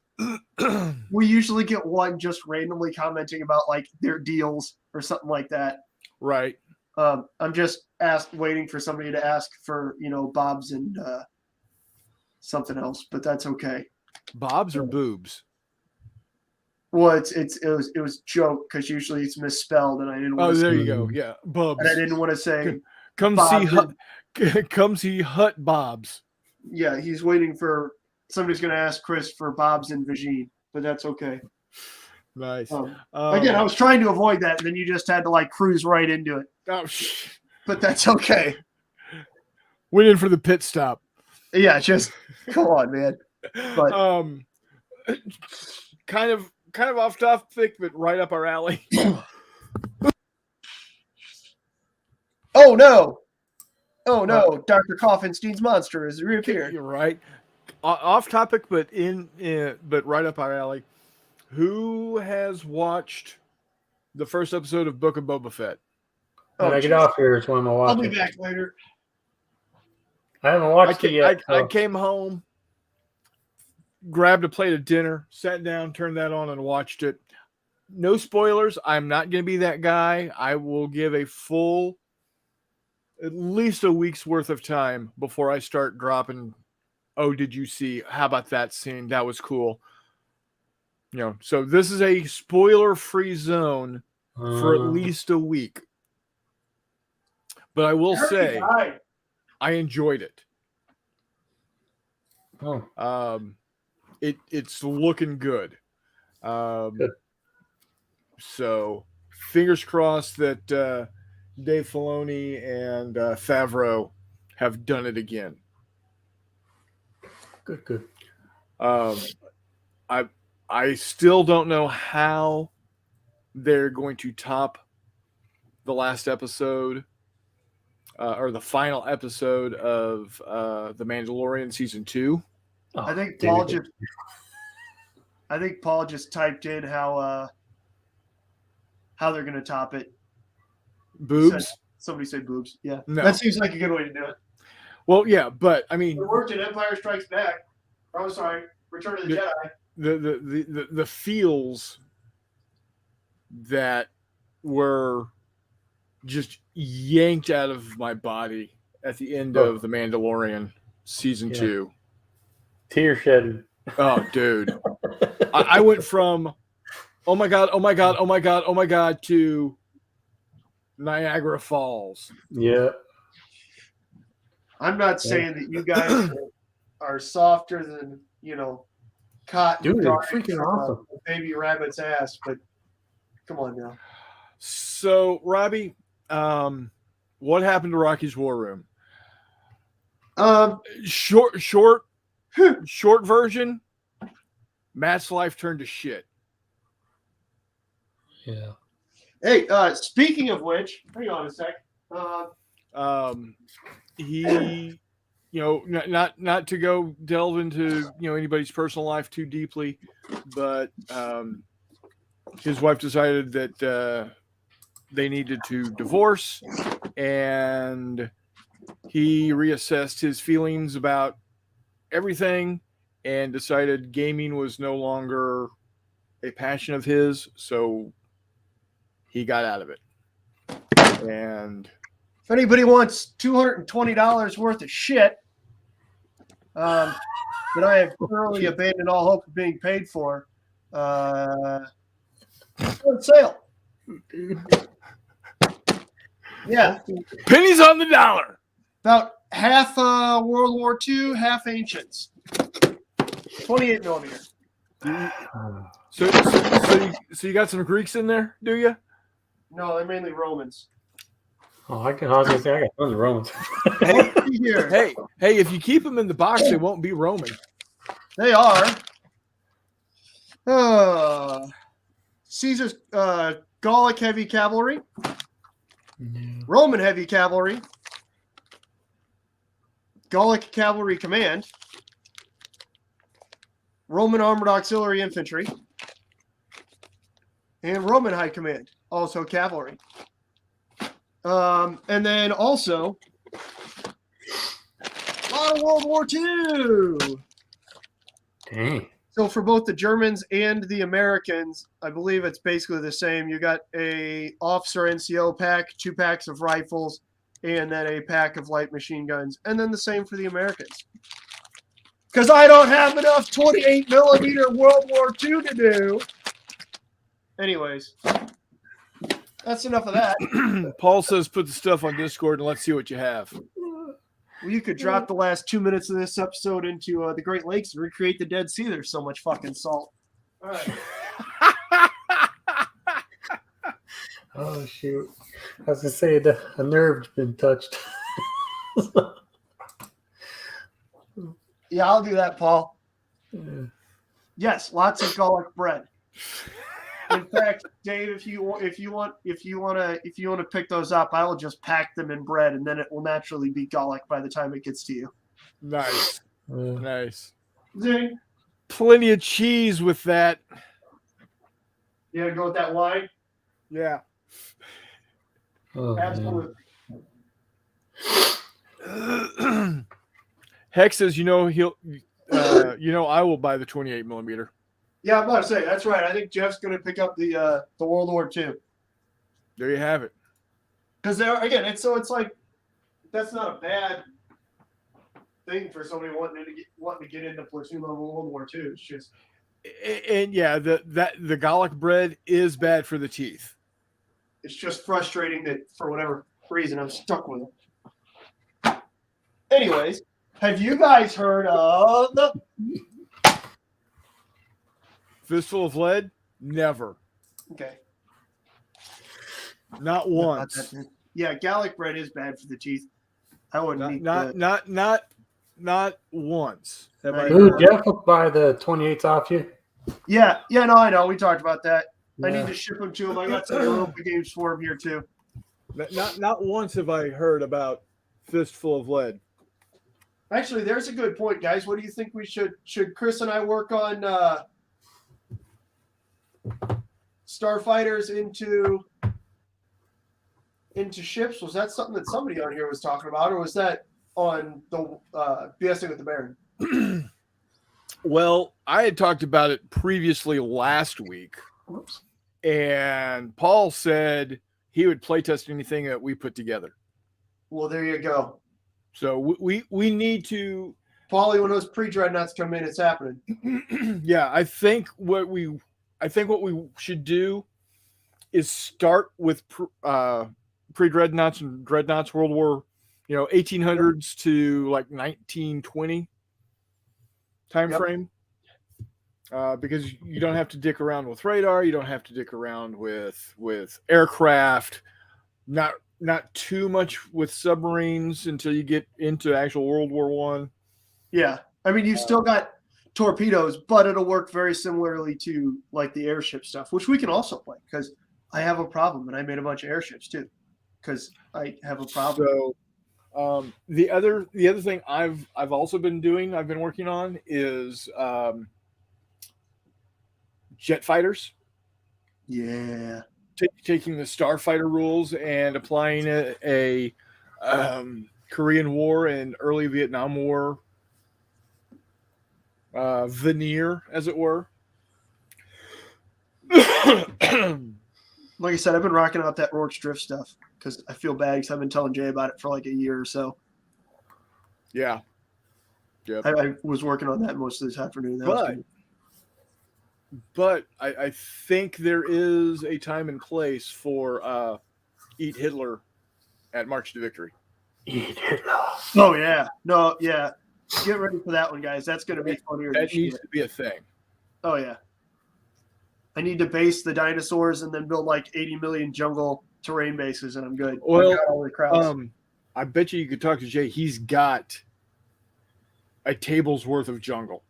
We usually get one just randomly commenting about like their deals or something like that. Right. I'm just waiting for somebody to ask for, Bob's and something else, but that's okay. Bob's or boobs? Well, it was joke because usually it's misspelled, and I didn't. Oh, there you go. Yeah, Bob's. And I didn't want to say. Come see Hut Bob's. Yeah, he's waiting for somebody's going to ask Chris for Bob's and Vagine, but that's okay. Nice. Again, I was trying to avoid that, and then you just had to like cruise right into it. Oh, but that's okay. Went in for the pit stop. Yeah, just come on, man. But kind of off topic, but right up our alley. Oh no! Dr. Coffenstein's monster has reappeared. You're right. Off topic, but but right up our alley. Who has watched the first episode of Book of Boba Fett? When I get off here, it's when I'm watching. I'll be back later. I haven't watched it yet. I came home, grabbed a plate of dinner, sat down, turned that on, and watched it. no spoilers. I'm not going to be that guy. I will give a full, at least a week's worth of time before I start dropping. Oh, did you see? How about that scene? That was cool. So this is a spoiler-free zone for at least a week. But I will say, I enjoyed it. It's looking good. Good. So fingers crossed that Dave Filoni and Favreau have done it again. Good. I still don't know how they're going to top the last episode or the final episode of The Mandalorian season 2. Oh, I think Paul just typed in how they're going to top it. Boobs? Somebody said boobs. Yeah. No. That seems like a good way to do it. Well, yeah, but I mean, it worked in Empire Strikes Back. Oh, sorry, Return of the Jedi. The feels that were just yanked out of my body at the end of The Mandalorian season 2. Tear shedding. Oh, dude. I went from oh my god to Niagara Falls. Yeah. I'm not saying that you guys are softer than, cotton. Dude, it's freaking awesome. Baby rabbit's ass, but come on now. So, Robbie, what happened to Rocky's War Room? Short version, Matt's life turned to shit. Yeah. Hey, speaking of which, hang on a sec. He, not to go delve into anybody's personal life too deeply, but his wife decided that they needed to divorce, and he reassessed his feelings about everything and decided gaming was no longer a passion of his, so he got out of it. And if anybody wants $220 worth of shit that I have thoroughly abandoned all hope of being paid for, on sale. Yeah. Pennies on the dollar. About half World War II, half Ancients. 28 millimeter. So you got some Greeks in there, do you? No, they're mainly Romans. Oh, I was gonna say I got tons of Romans. Hey, if you keep them in the box, they won't be Roman. They are. Caesar's Gallic heavy cavalry, Roman heavy cavalry, Gallic cavalry command, Roman armored auxiliary infantry, and Roman high command, also cavalry. And then also a lot of World War II. Dang. So for both the Germans and the Americans, I believe it's basically the same. You got a officer NCO pack, 2 packs of rifles, and then a pack of light machine guns. And then the same for the Americans. Because I don't have enough 28 millimeter World War II to do. Anyways, that's enough of that. Paul says put the stuff on Discord and let's see what you have. Well, you could drop the last 2 minutes of this episode into the Great Lakes and recreate the Dead Sea. There's so much fucking salt. All right. Oh, shoot. I was going to say a nerve's been touched. Yeah, I'll do that, Paul. Yeah. Yes, lots of Gallic bread. In fact, Dave, if you want to pick those up, I will just pack them in bread, and then it will naturally be Gallic by the time it gets to you. Nice, nice. Zing. Plenty of cheese with that. You gotta go with that wine. Yeah. Oh, absolutely. Hex says, I will buy the 28 millimeter. Yeah, I'm about to say that's right. I think Jeff's going to pick up the World War II. There you have it. Because it's like that's not a bad thing for somebody wanting to get into platoon level World War II. It's just the garlic bread is bad for the teeth. It's just frustrating that for whatever reason I'm stuck with it. Anyways, have you guys heard of the Fistful of Lead? Never. Okay. Not once. Yeah, garlic bread is bad for the teeth. I wouldn't not once. Dude, Jeff will buy the 28s off you. Yeah, no, I know. We talked about that. Yeah. I need to ship them to him. I got some Europa games for him here too. Not once have I heard about Fistful of Lead. Actually, there's a good point, guys. What do you think we should Chris and I work on starfighters into ships? Was that something that somebody on here was talking about, or was that on the BSing with the Baron? Well, I had talked about it previously last week. Whoops. And Paul said he would playtest anything that we put together. Well, there you go. So we need to. Paulie, when those pre-dreadnoughts come in, it's happening. Yeah, I think what we should do is start with pre-dreadnoughts and dreadnoughts, World War, 1800s to like 1920 time frame. Because you don't have to dick around with radar, you don't have to dick around with aircraft, not too much with submarines until you get into actual World War One. Yeah, I mean, you've still got torpedoes, but it'll work very similarly to like the airship stuff, which we can also play because I have a problem, and I made a bunch of airships too because I have a problem. So the other thing I've also been doing, I've been working on is jet fighters. Yeah. Taking the starfighter rules and applying a Korean War and early Vietnam War veneer, as it were. Like I said, I've been rocking out that Rourke's Drift stuff because I feel bad because I've been telling Jay about it for like a year or so. Yeah. Yep. I was working on that most of this afternoon. But I think there is a time and place for Eat Hitler at March to Victory. Eat Hitler. Oh, yeah. No, yeah. Get ready for that one, guys. That's going to be funnier. That needs to be a thing. Oh, yeah. I need to base the dinosaurs and then build like 80 million jungle terrain bases, and I'm good. Well, I bet you could talk to Jay. He's got a table's worth of jungle.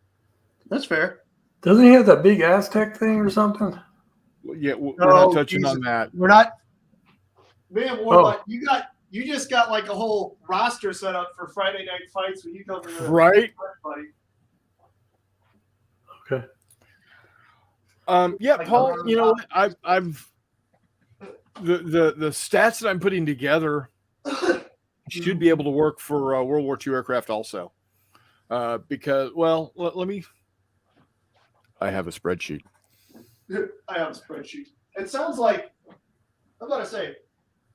That's fair. Doesn't he have that big Aztec thing or something? Yeah, we're not touching on that. We're not. Man, Warlock, you just got like a whole roster set up for Friday night fights when you come to the right, buddy. Okay. Yeah, Paul. You know, I've the stats that I'm putting together should be able to work for World War II aircraft also, because let me. I have a spreadsheet. I have a spreadsheet. It sounds like I'm about to say,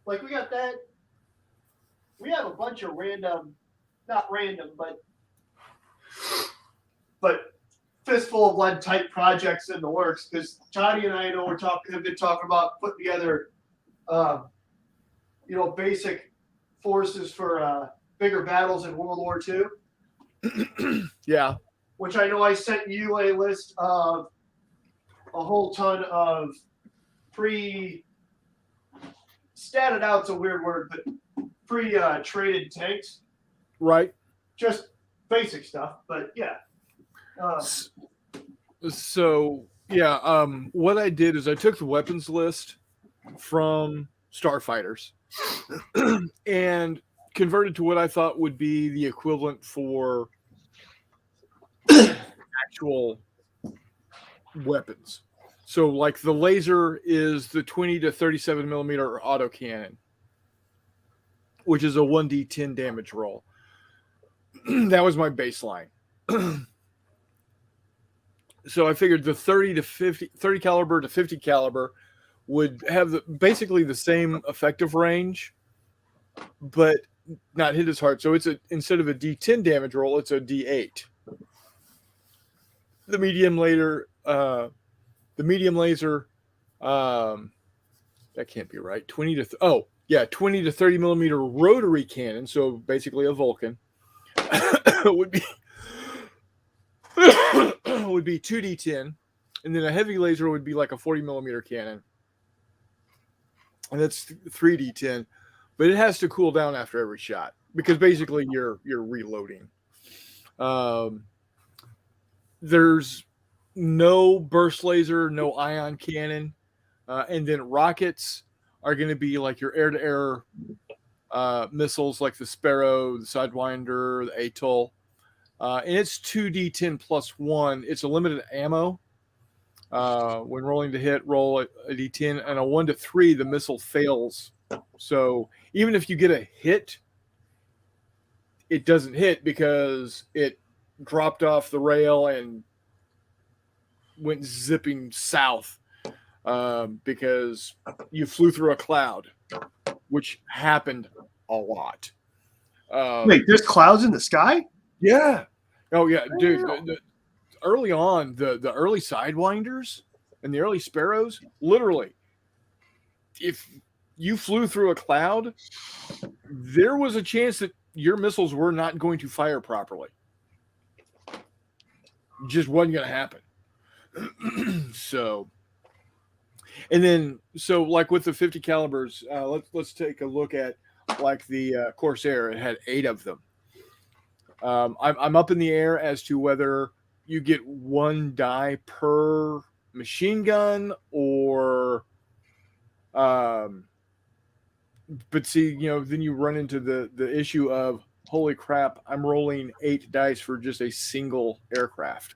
like we got that. We have a bunch of not random, but fistful of lead type projects in the works because Johnny and I know have been talking about putting together, basic forces for bigger battles in World War II. Yeah. Which I know I sent you a list of a whole ton of statted out's a weird word, but pre-traded tanks. Right. Just basic stuff, but yeah. What I did is I took the weapons list from starfighters and converted to what I thought would be the equivalent for actual weapons. So like the laser is the 20 to 37 millimeter autocannon, which is a 1d10 damage roll. That was my baseline. So I figured the 30 caliber to 50 caliber would have basically the same effective range, but not hit as hard. So it's instead of a D10 damage roll, it's a D8. The medium laser, that can't be right. 20 to 30 millimeter rotary cannon. So basically a Vulcan would be 2D10, and then a heavy laser would be like a 40 millimeter cannon, and that's 3D10. But it has to cool down after every shot because basically you're reloading. There's no burst laser, no ion cannon, and then rockets are going to be like your air-to-air missiles, like the Sparrow, the Sidewinder, the Atoll. And it's 2D10 plus 1. It's a limited ammo. When rolling to hit, roll a D10, and a 1 to 3, the missile fails. So even if you get a hit, it doesn't hit because it dropped off the rail and went zipping south because you flew through a cloud, which happened a lot. Wait, there's clouds in the sky? Yeah. Oh, yeah, dude. Early on, the early Sidewinders and the early Sparrows, literally, if you flew through a cloud, there was a chance that your missiles were not going to fire properly. Just wasn't going to happen. So like with the 50 calibers, let's take a look at like the Corsair. It had 8 of them. I'm up in the air as to whether you get 1 die per machine gun or but see, then you run into the issue of, holy crap, I'm rolling 8 dice for just a single aircraft.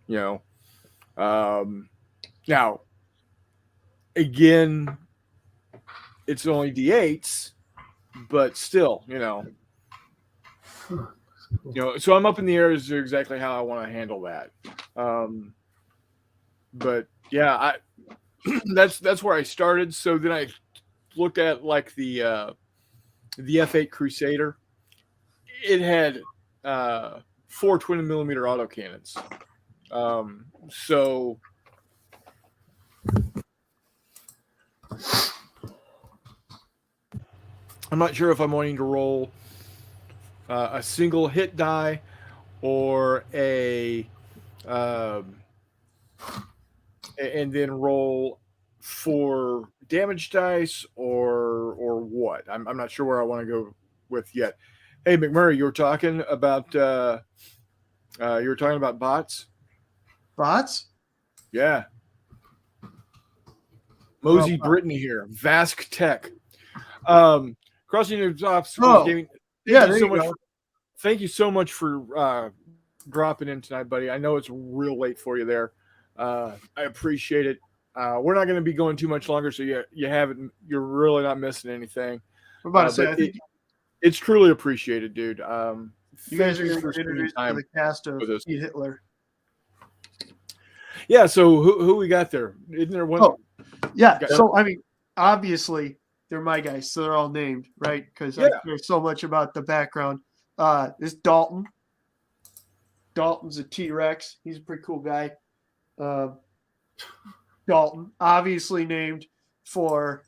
Now, again, it's only D8s, but still, so I'm up in the air as to exactly how I want to handle that. But yeah, that's where I started. So then I looked at like the F8 Crusader. It had 4 20 millimeter autocannons. So I'm not sure if I'm wanting to roll a single hit die or and then roll 4 damage dice or what. I'm not sure where I want to go with yet. Hey, McMurray, you were talking about bots. Bots? Yeah. Mosey Brittany here, Vask Tech. Crossing the Obstacles Gaming. Thank you so much for dropping in tonight, buddy. I know it's real late for you there. I appreciate it. We're not going to be going too much longer, so you're really not missing anything. I'm about to say, I think it's truly appreciated, dude. You guys are going to introduce to the cast of Heath Hitler. Yeah, so who we got there? Isn't there one? Oh, yeah. So, I mean, obviously, they're my guys, so they're all named, right? Because I care so much about the background. This Dalton. Dalton's a T-Rex. He's a pretty cool guy. Dalton, obviously named for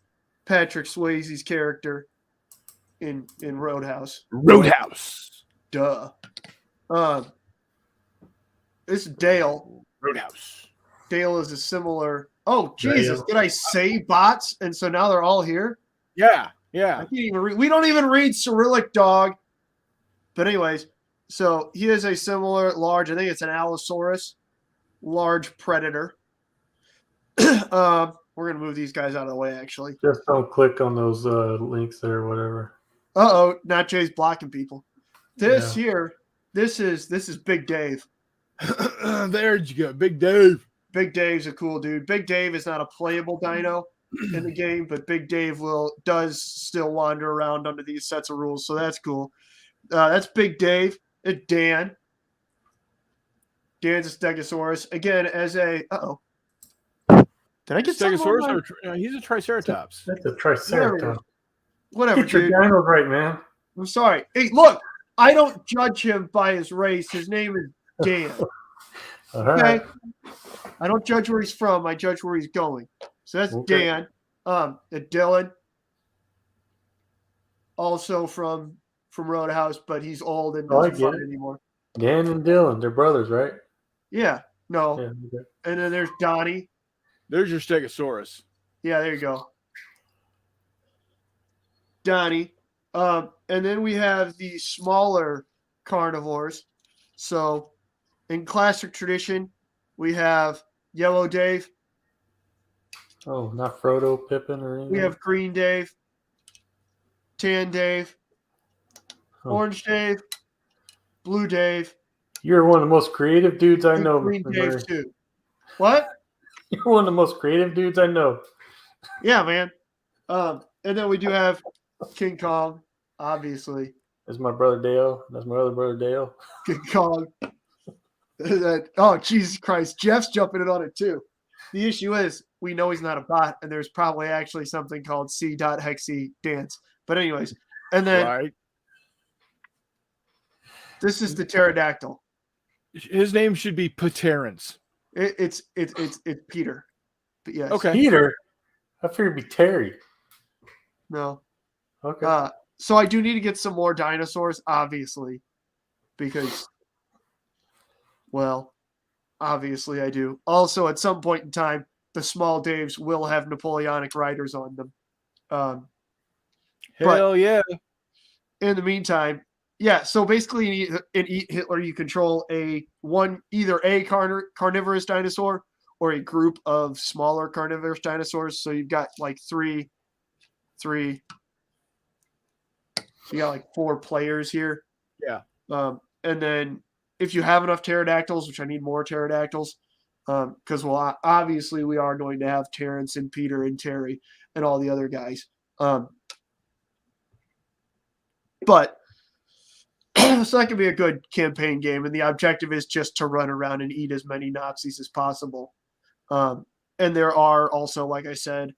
Patrick Swayze's character in Roadhouse. Roadhouse. Duh. This is Dale. Roadhouse. Dale is a similar. Oh Jesus! Did I say bots? And so now they're all here. Yeah. I can't even read. We don't even read Cyrillic, dog. But anyways, so he is a similar large. I think it's an Allosaurus, large predator. We're gonna move these guys out of the way. Actually, just don't click on those links there or whatever. Not Jay's blocking people. This is Big Dave. There you go, Big Dave. Big Dave's a cool dude. Big Dave is not a playable dino in the game, but Big Dave does still wander around under these sets of rules, so that's cool. That's Big Dave. It's Dan. Dan's a Stegosaurus. Again, as a... Uh-oh. Did I get Stegosaurus? He's a Triceratops. That's a Triceratops. Whatever, Get your dude. dinos right, man. I'm sorry. Hey, look, I don't judge him by his race. His name is Dan. All right. Okay? I don't judge where he's from. I judge where he's going. So that's Okay. Dan. Dylan, also from Roadhouse, but he's old and doesn't fight anymore. Dan and Dylan, they're brothers, right? Yeah. No. Yeah, okay. And then there's Donnie. There's your Stegosaurus. Yeah, there you go. Donnie. And then we have the smaller carnivores. So in classic tradition, we have Yellow Dave. Oh, not Frodo, Pippin, or anything? We have Green Dave, Tan Dave, Orange Dave, Blue Dave. You're one of the most creative dudes I know. Green Dave too. What? You're one of the most creative dudes I know. Yeah, man. And then we do have King Kong, obviously. That's my brother Dale. That's my other brother Dale. King Kong. Oh, Jesus Christ. Jeff's jumping in on it too. The issue is we know he's not a bot, and there's probably actually something called C.Hexy dance. But anyways, and then this is the pterodactyl. His name should be Paterrence. It's Peter. But yes. Okay. Peter? I figured it'd be Terry. No. Okay. So I do need to get some more dinosaurs, obviously, because, well, obviously I do. Also, at some point in time, the small Daves will have Napoleonic riders on them. Hell yeah. In the meantime, yeah, so basically in Eat Hitler, you control either a carnivorous dinosaur or a group of smaller carnivorous dinosaurs. So you've got like three. You got like 4 players here. Yeah. And then if you have enough pterodactyls, which I need more pterodactyls, because obviously we are going to have Terrence and Peter and Terry and all the other guys. But so that could be a good campaign game, and the objective is just to run around and eat as many Nazis as possible. And there are also, like I said,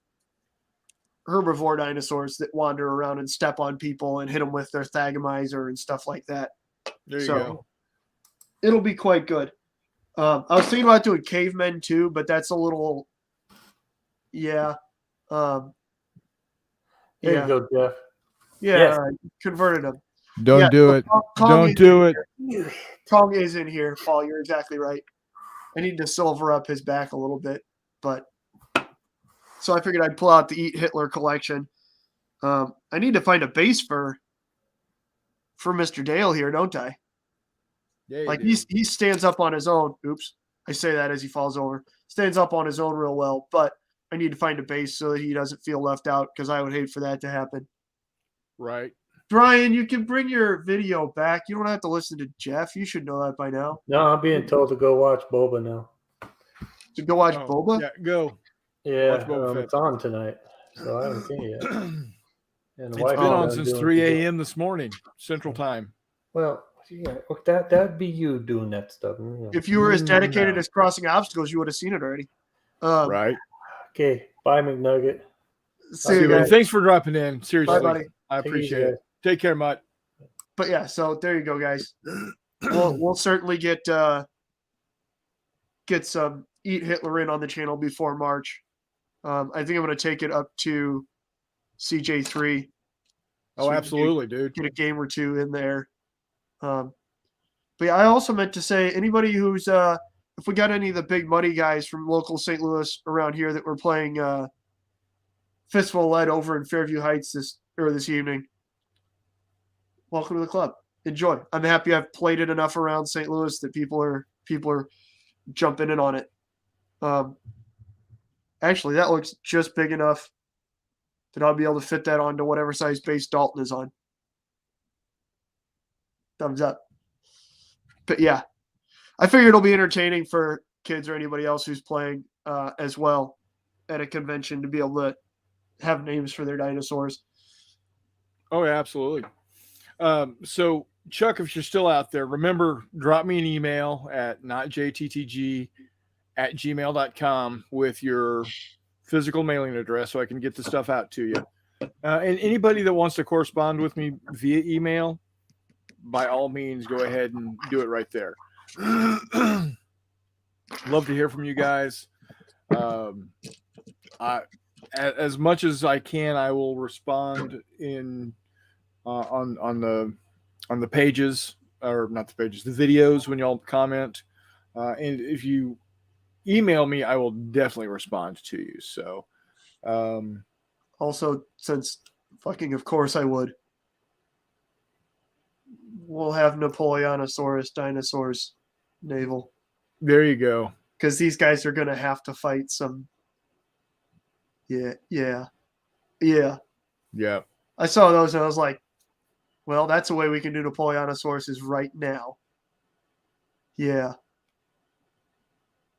herbivore dinosaurs that wander around and step on people and hit them with their thagomizer and stuff like that. There you go. It'll be quite good. I was thinking about doing cavemen too, but that's a little, yeah. Here you go, Jeff. Yeah, Yes. converted them. Don't do it. Don't do it. Kong is in here, Paul. You're exactly right. I need to silver up his back a little bit, but so I figured I'd pull out the Eat Hitler collection. I need to find a base for Mr. Dale here, don't I? Yeah, like he stands up on his own. Oops, I say that as he falls over. Stands up on his own real well, but I need to find a base so that he doesn't feel left out, because I would hate for that to happen. Right. Brian, you can bring your video back. You don't have to listen to Jeff. You should know that by now. No, I'm being told to go watch Boba now. To go watch Boba? Yeah, go. Yeah, it's on tonight, so I haven't seen it yet. And it's been on since 3 a.m. this morning, Central Time. Well, yeah, that'd be you doing that stuff. If you were as dedicated as crossing obstacles, you would have seen it already. Right. Okay. Bye, McNugget. See you guys. Thanks for dropping in. Seriously. Bye, buddy. I appreciate it. Take care, Mutt. But yeah, so there you go, guys. We'll certainly get some Eat Hitler in on the channel before March. I think I'm going to take it up to CJ3. Oh, absolutely, dude. Get a game or two in there. But yeah, I also meant to say, anybody who's if we got any of the big money guys from local St. Louis around here that were playing Fistful of Lead over in Fairview Heights this evening, welcome to the club. Enjoy. I'm happy I've played it enough around St. Louis that people are jumping in on it. Actually, that looks just big enough that I'll be able to fit that onto whatever size base Dalton is on. Thumbs up. But yeah, I figure it'll be entertaining for kids or anybody else who's playing as well at a convention to be able to have names for their dinosaurs. Oh, yeah, absolutely. So Chuck, if you're still out there, remember, drop me an email at notjttg@gmail.com with your physical mailing address so I can get the stuff out to you. And anybody that wants to correspond with me via email, by all means, go ahead and do it right there. Love to hear from you guys. As much as I can, I will respond in on the pages, or not the pages, the videos when y'all comment. And if you email me, I will definitely respond to you. So, also, since fucking of course I would, we'll have Napoleonosaurus dinosaurs naval. There you go. Because these guys are gonna have to fight some. Yeah. I saw those and I was like, well, that's the way we can do Napoleonosaurus is right now. Yeah.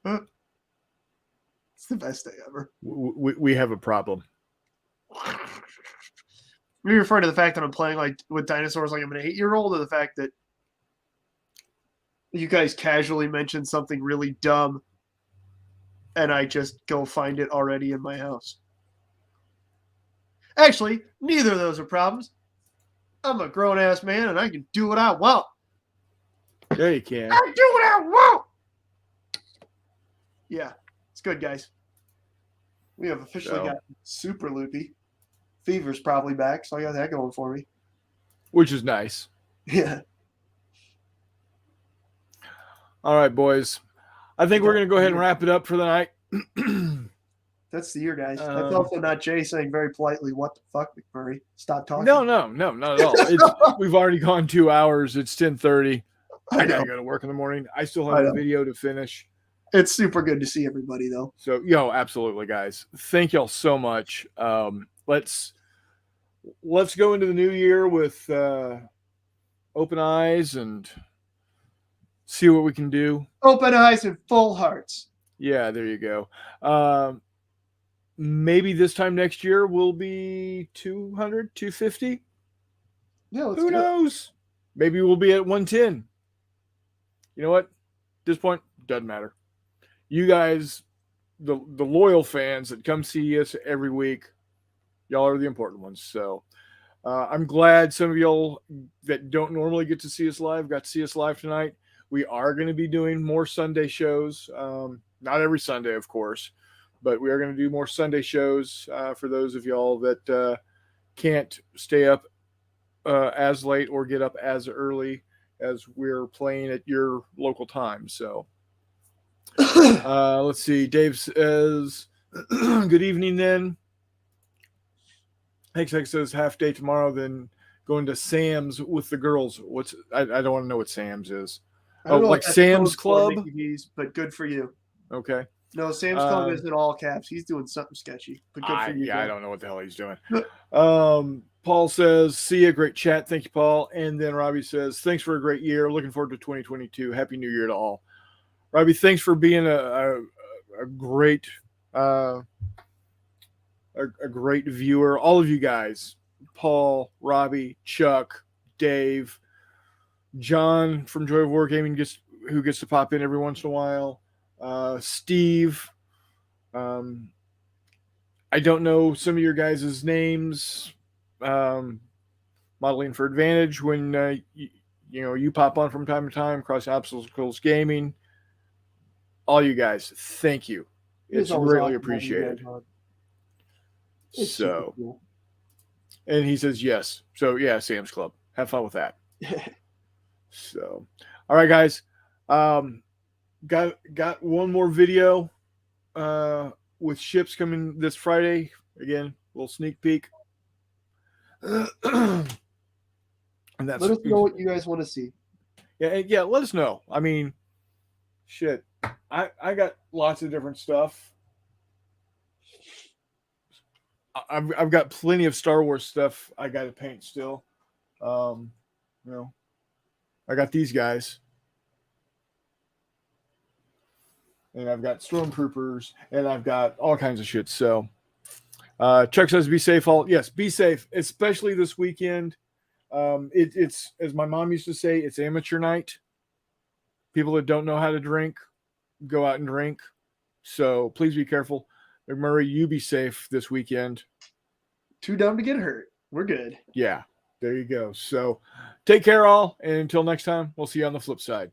It's the best day ever. We have a problem. We refer to the fact that I'm playing like with dinosaurs like I'm an 8-year-old, or the fact that you guys casually mentioned something really dumb and I just go find it already in my house. Actually, neither of those are problems. I'm a grown-ass man and I can do what I want. Yeah, you can. I do what I want. Yeah, it's good, guys. We have officially got super loopy. Fever's probably back, so I got that going for me. Which is nice. Yeah. All right, boys. I think we're going to go ahead and wrap it up for the night. That's the year, guys. That's also not Jay saying very politely, "What the fuck, McMurray? Stop talking." No, not at all. We've already gone 2 hours. It's 10:30. I got to go to work in the morning. I still have a video to finish. It's super good to see everybody, though. So, absolutely, guys. Thank y'all so much. Let's go into the new year with open eyes and see what we can do. Open eyes and full hearts. Yeah, there you go. Maybe this time next year will be 200, 250. Yeah, who knows? Maybe we'll be at 110. You know what? At this point, doesn't matter. You guys, the loyal fans that come see us every week, y'all are the important ones. So I'm glad some of y'all that don't normally get to see us live got to see us live tonight. We are going to be doing more Sunday shows. Not every Sunday, of course, but we are going to do more Sunday shows for those of y'all that can't stay up as late or get up as early as we're playing at your local time. So let's see. Dave says, good evening then. XX says half day tomorrow, then going to Sam's with the girls. I don't want to know what Sam's is. Oh, like Sam's Club? But good for you. Okay. No, Sam's Club is in all caps. He's doing something sketchy. But good for you. Yeah, I don't know what the hell he's doing. Paul says, see ya. Great chat. Thank you, Paul. And then Robbie says, thanks for a great year. Looking forward to 2022. Happy New Year to all. Robbie, thanks for being a great a great viewer. All of you guys, Paul, Robbie, Chuck, Dave, John from Joy of War Gaming, who gets to pop in every once in a while. Steve. I don't know some of your guys' names. Modeling for Advantage, when you pop on from time to time. Cross Obstacles Gaming. All you guys, thank you. It's greatly appreciated. So, cool. And he says yes. So yeah, Sam's Club. Have fun with that. So, all right, guys. Got one more video with ships coming this Friday. Again, a little sneak peek. And let us know what you guys want to see. Yeah, let us know. I mean, shit. I got lots of different stuff. I've got plenty of Star Wars stuff I got to paint still. I got these guys. And I've got stormtroopers, and I've got all kinds of shit. So Chuck says be safe all. Yes, be safe, especially this weekend. It's as my mom used to say, it's amateur night. People that don't know how to drink go out and drink. So please be careful. McMurray, you be safe this weekend. Too dumb to get hurt. We're good. Yeah, there you go. So take care, all. And until next time, we'll see you on the flip side.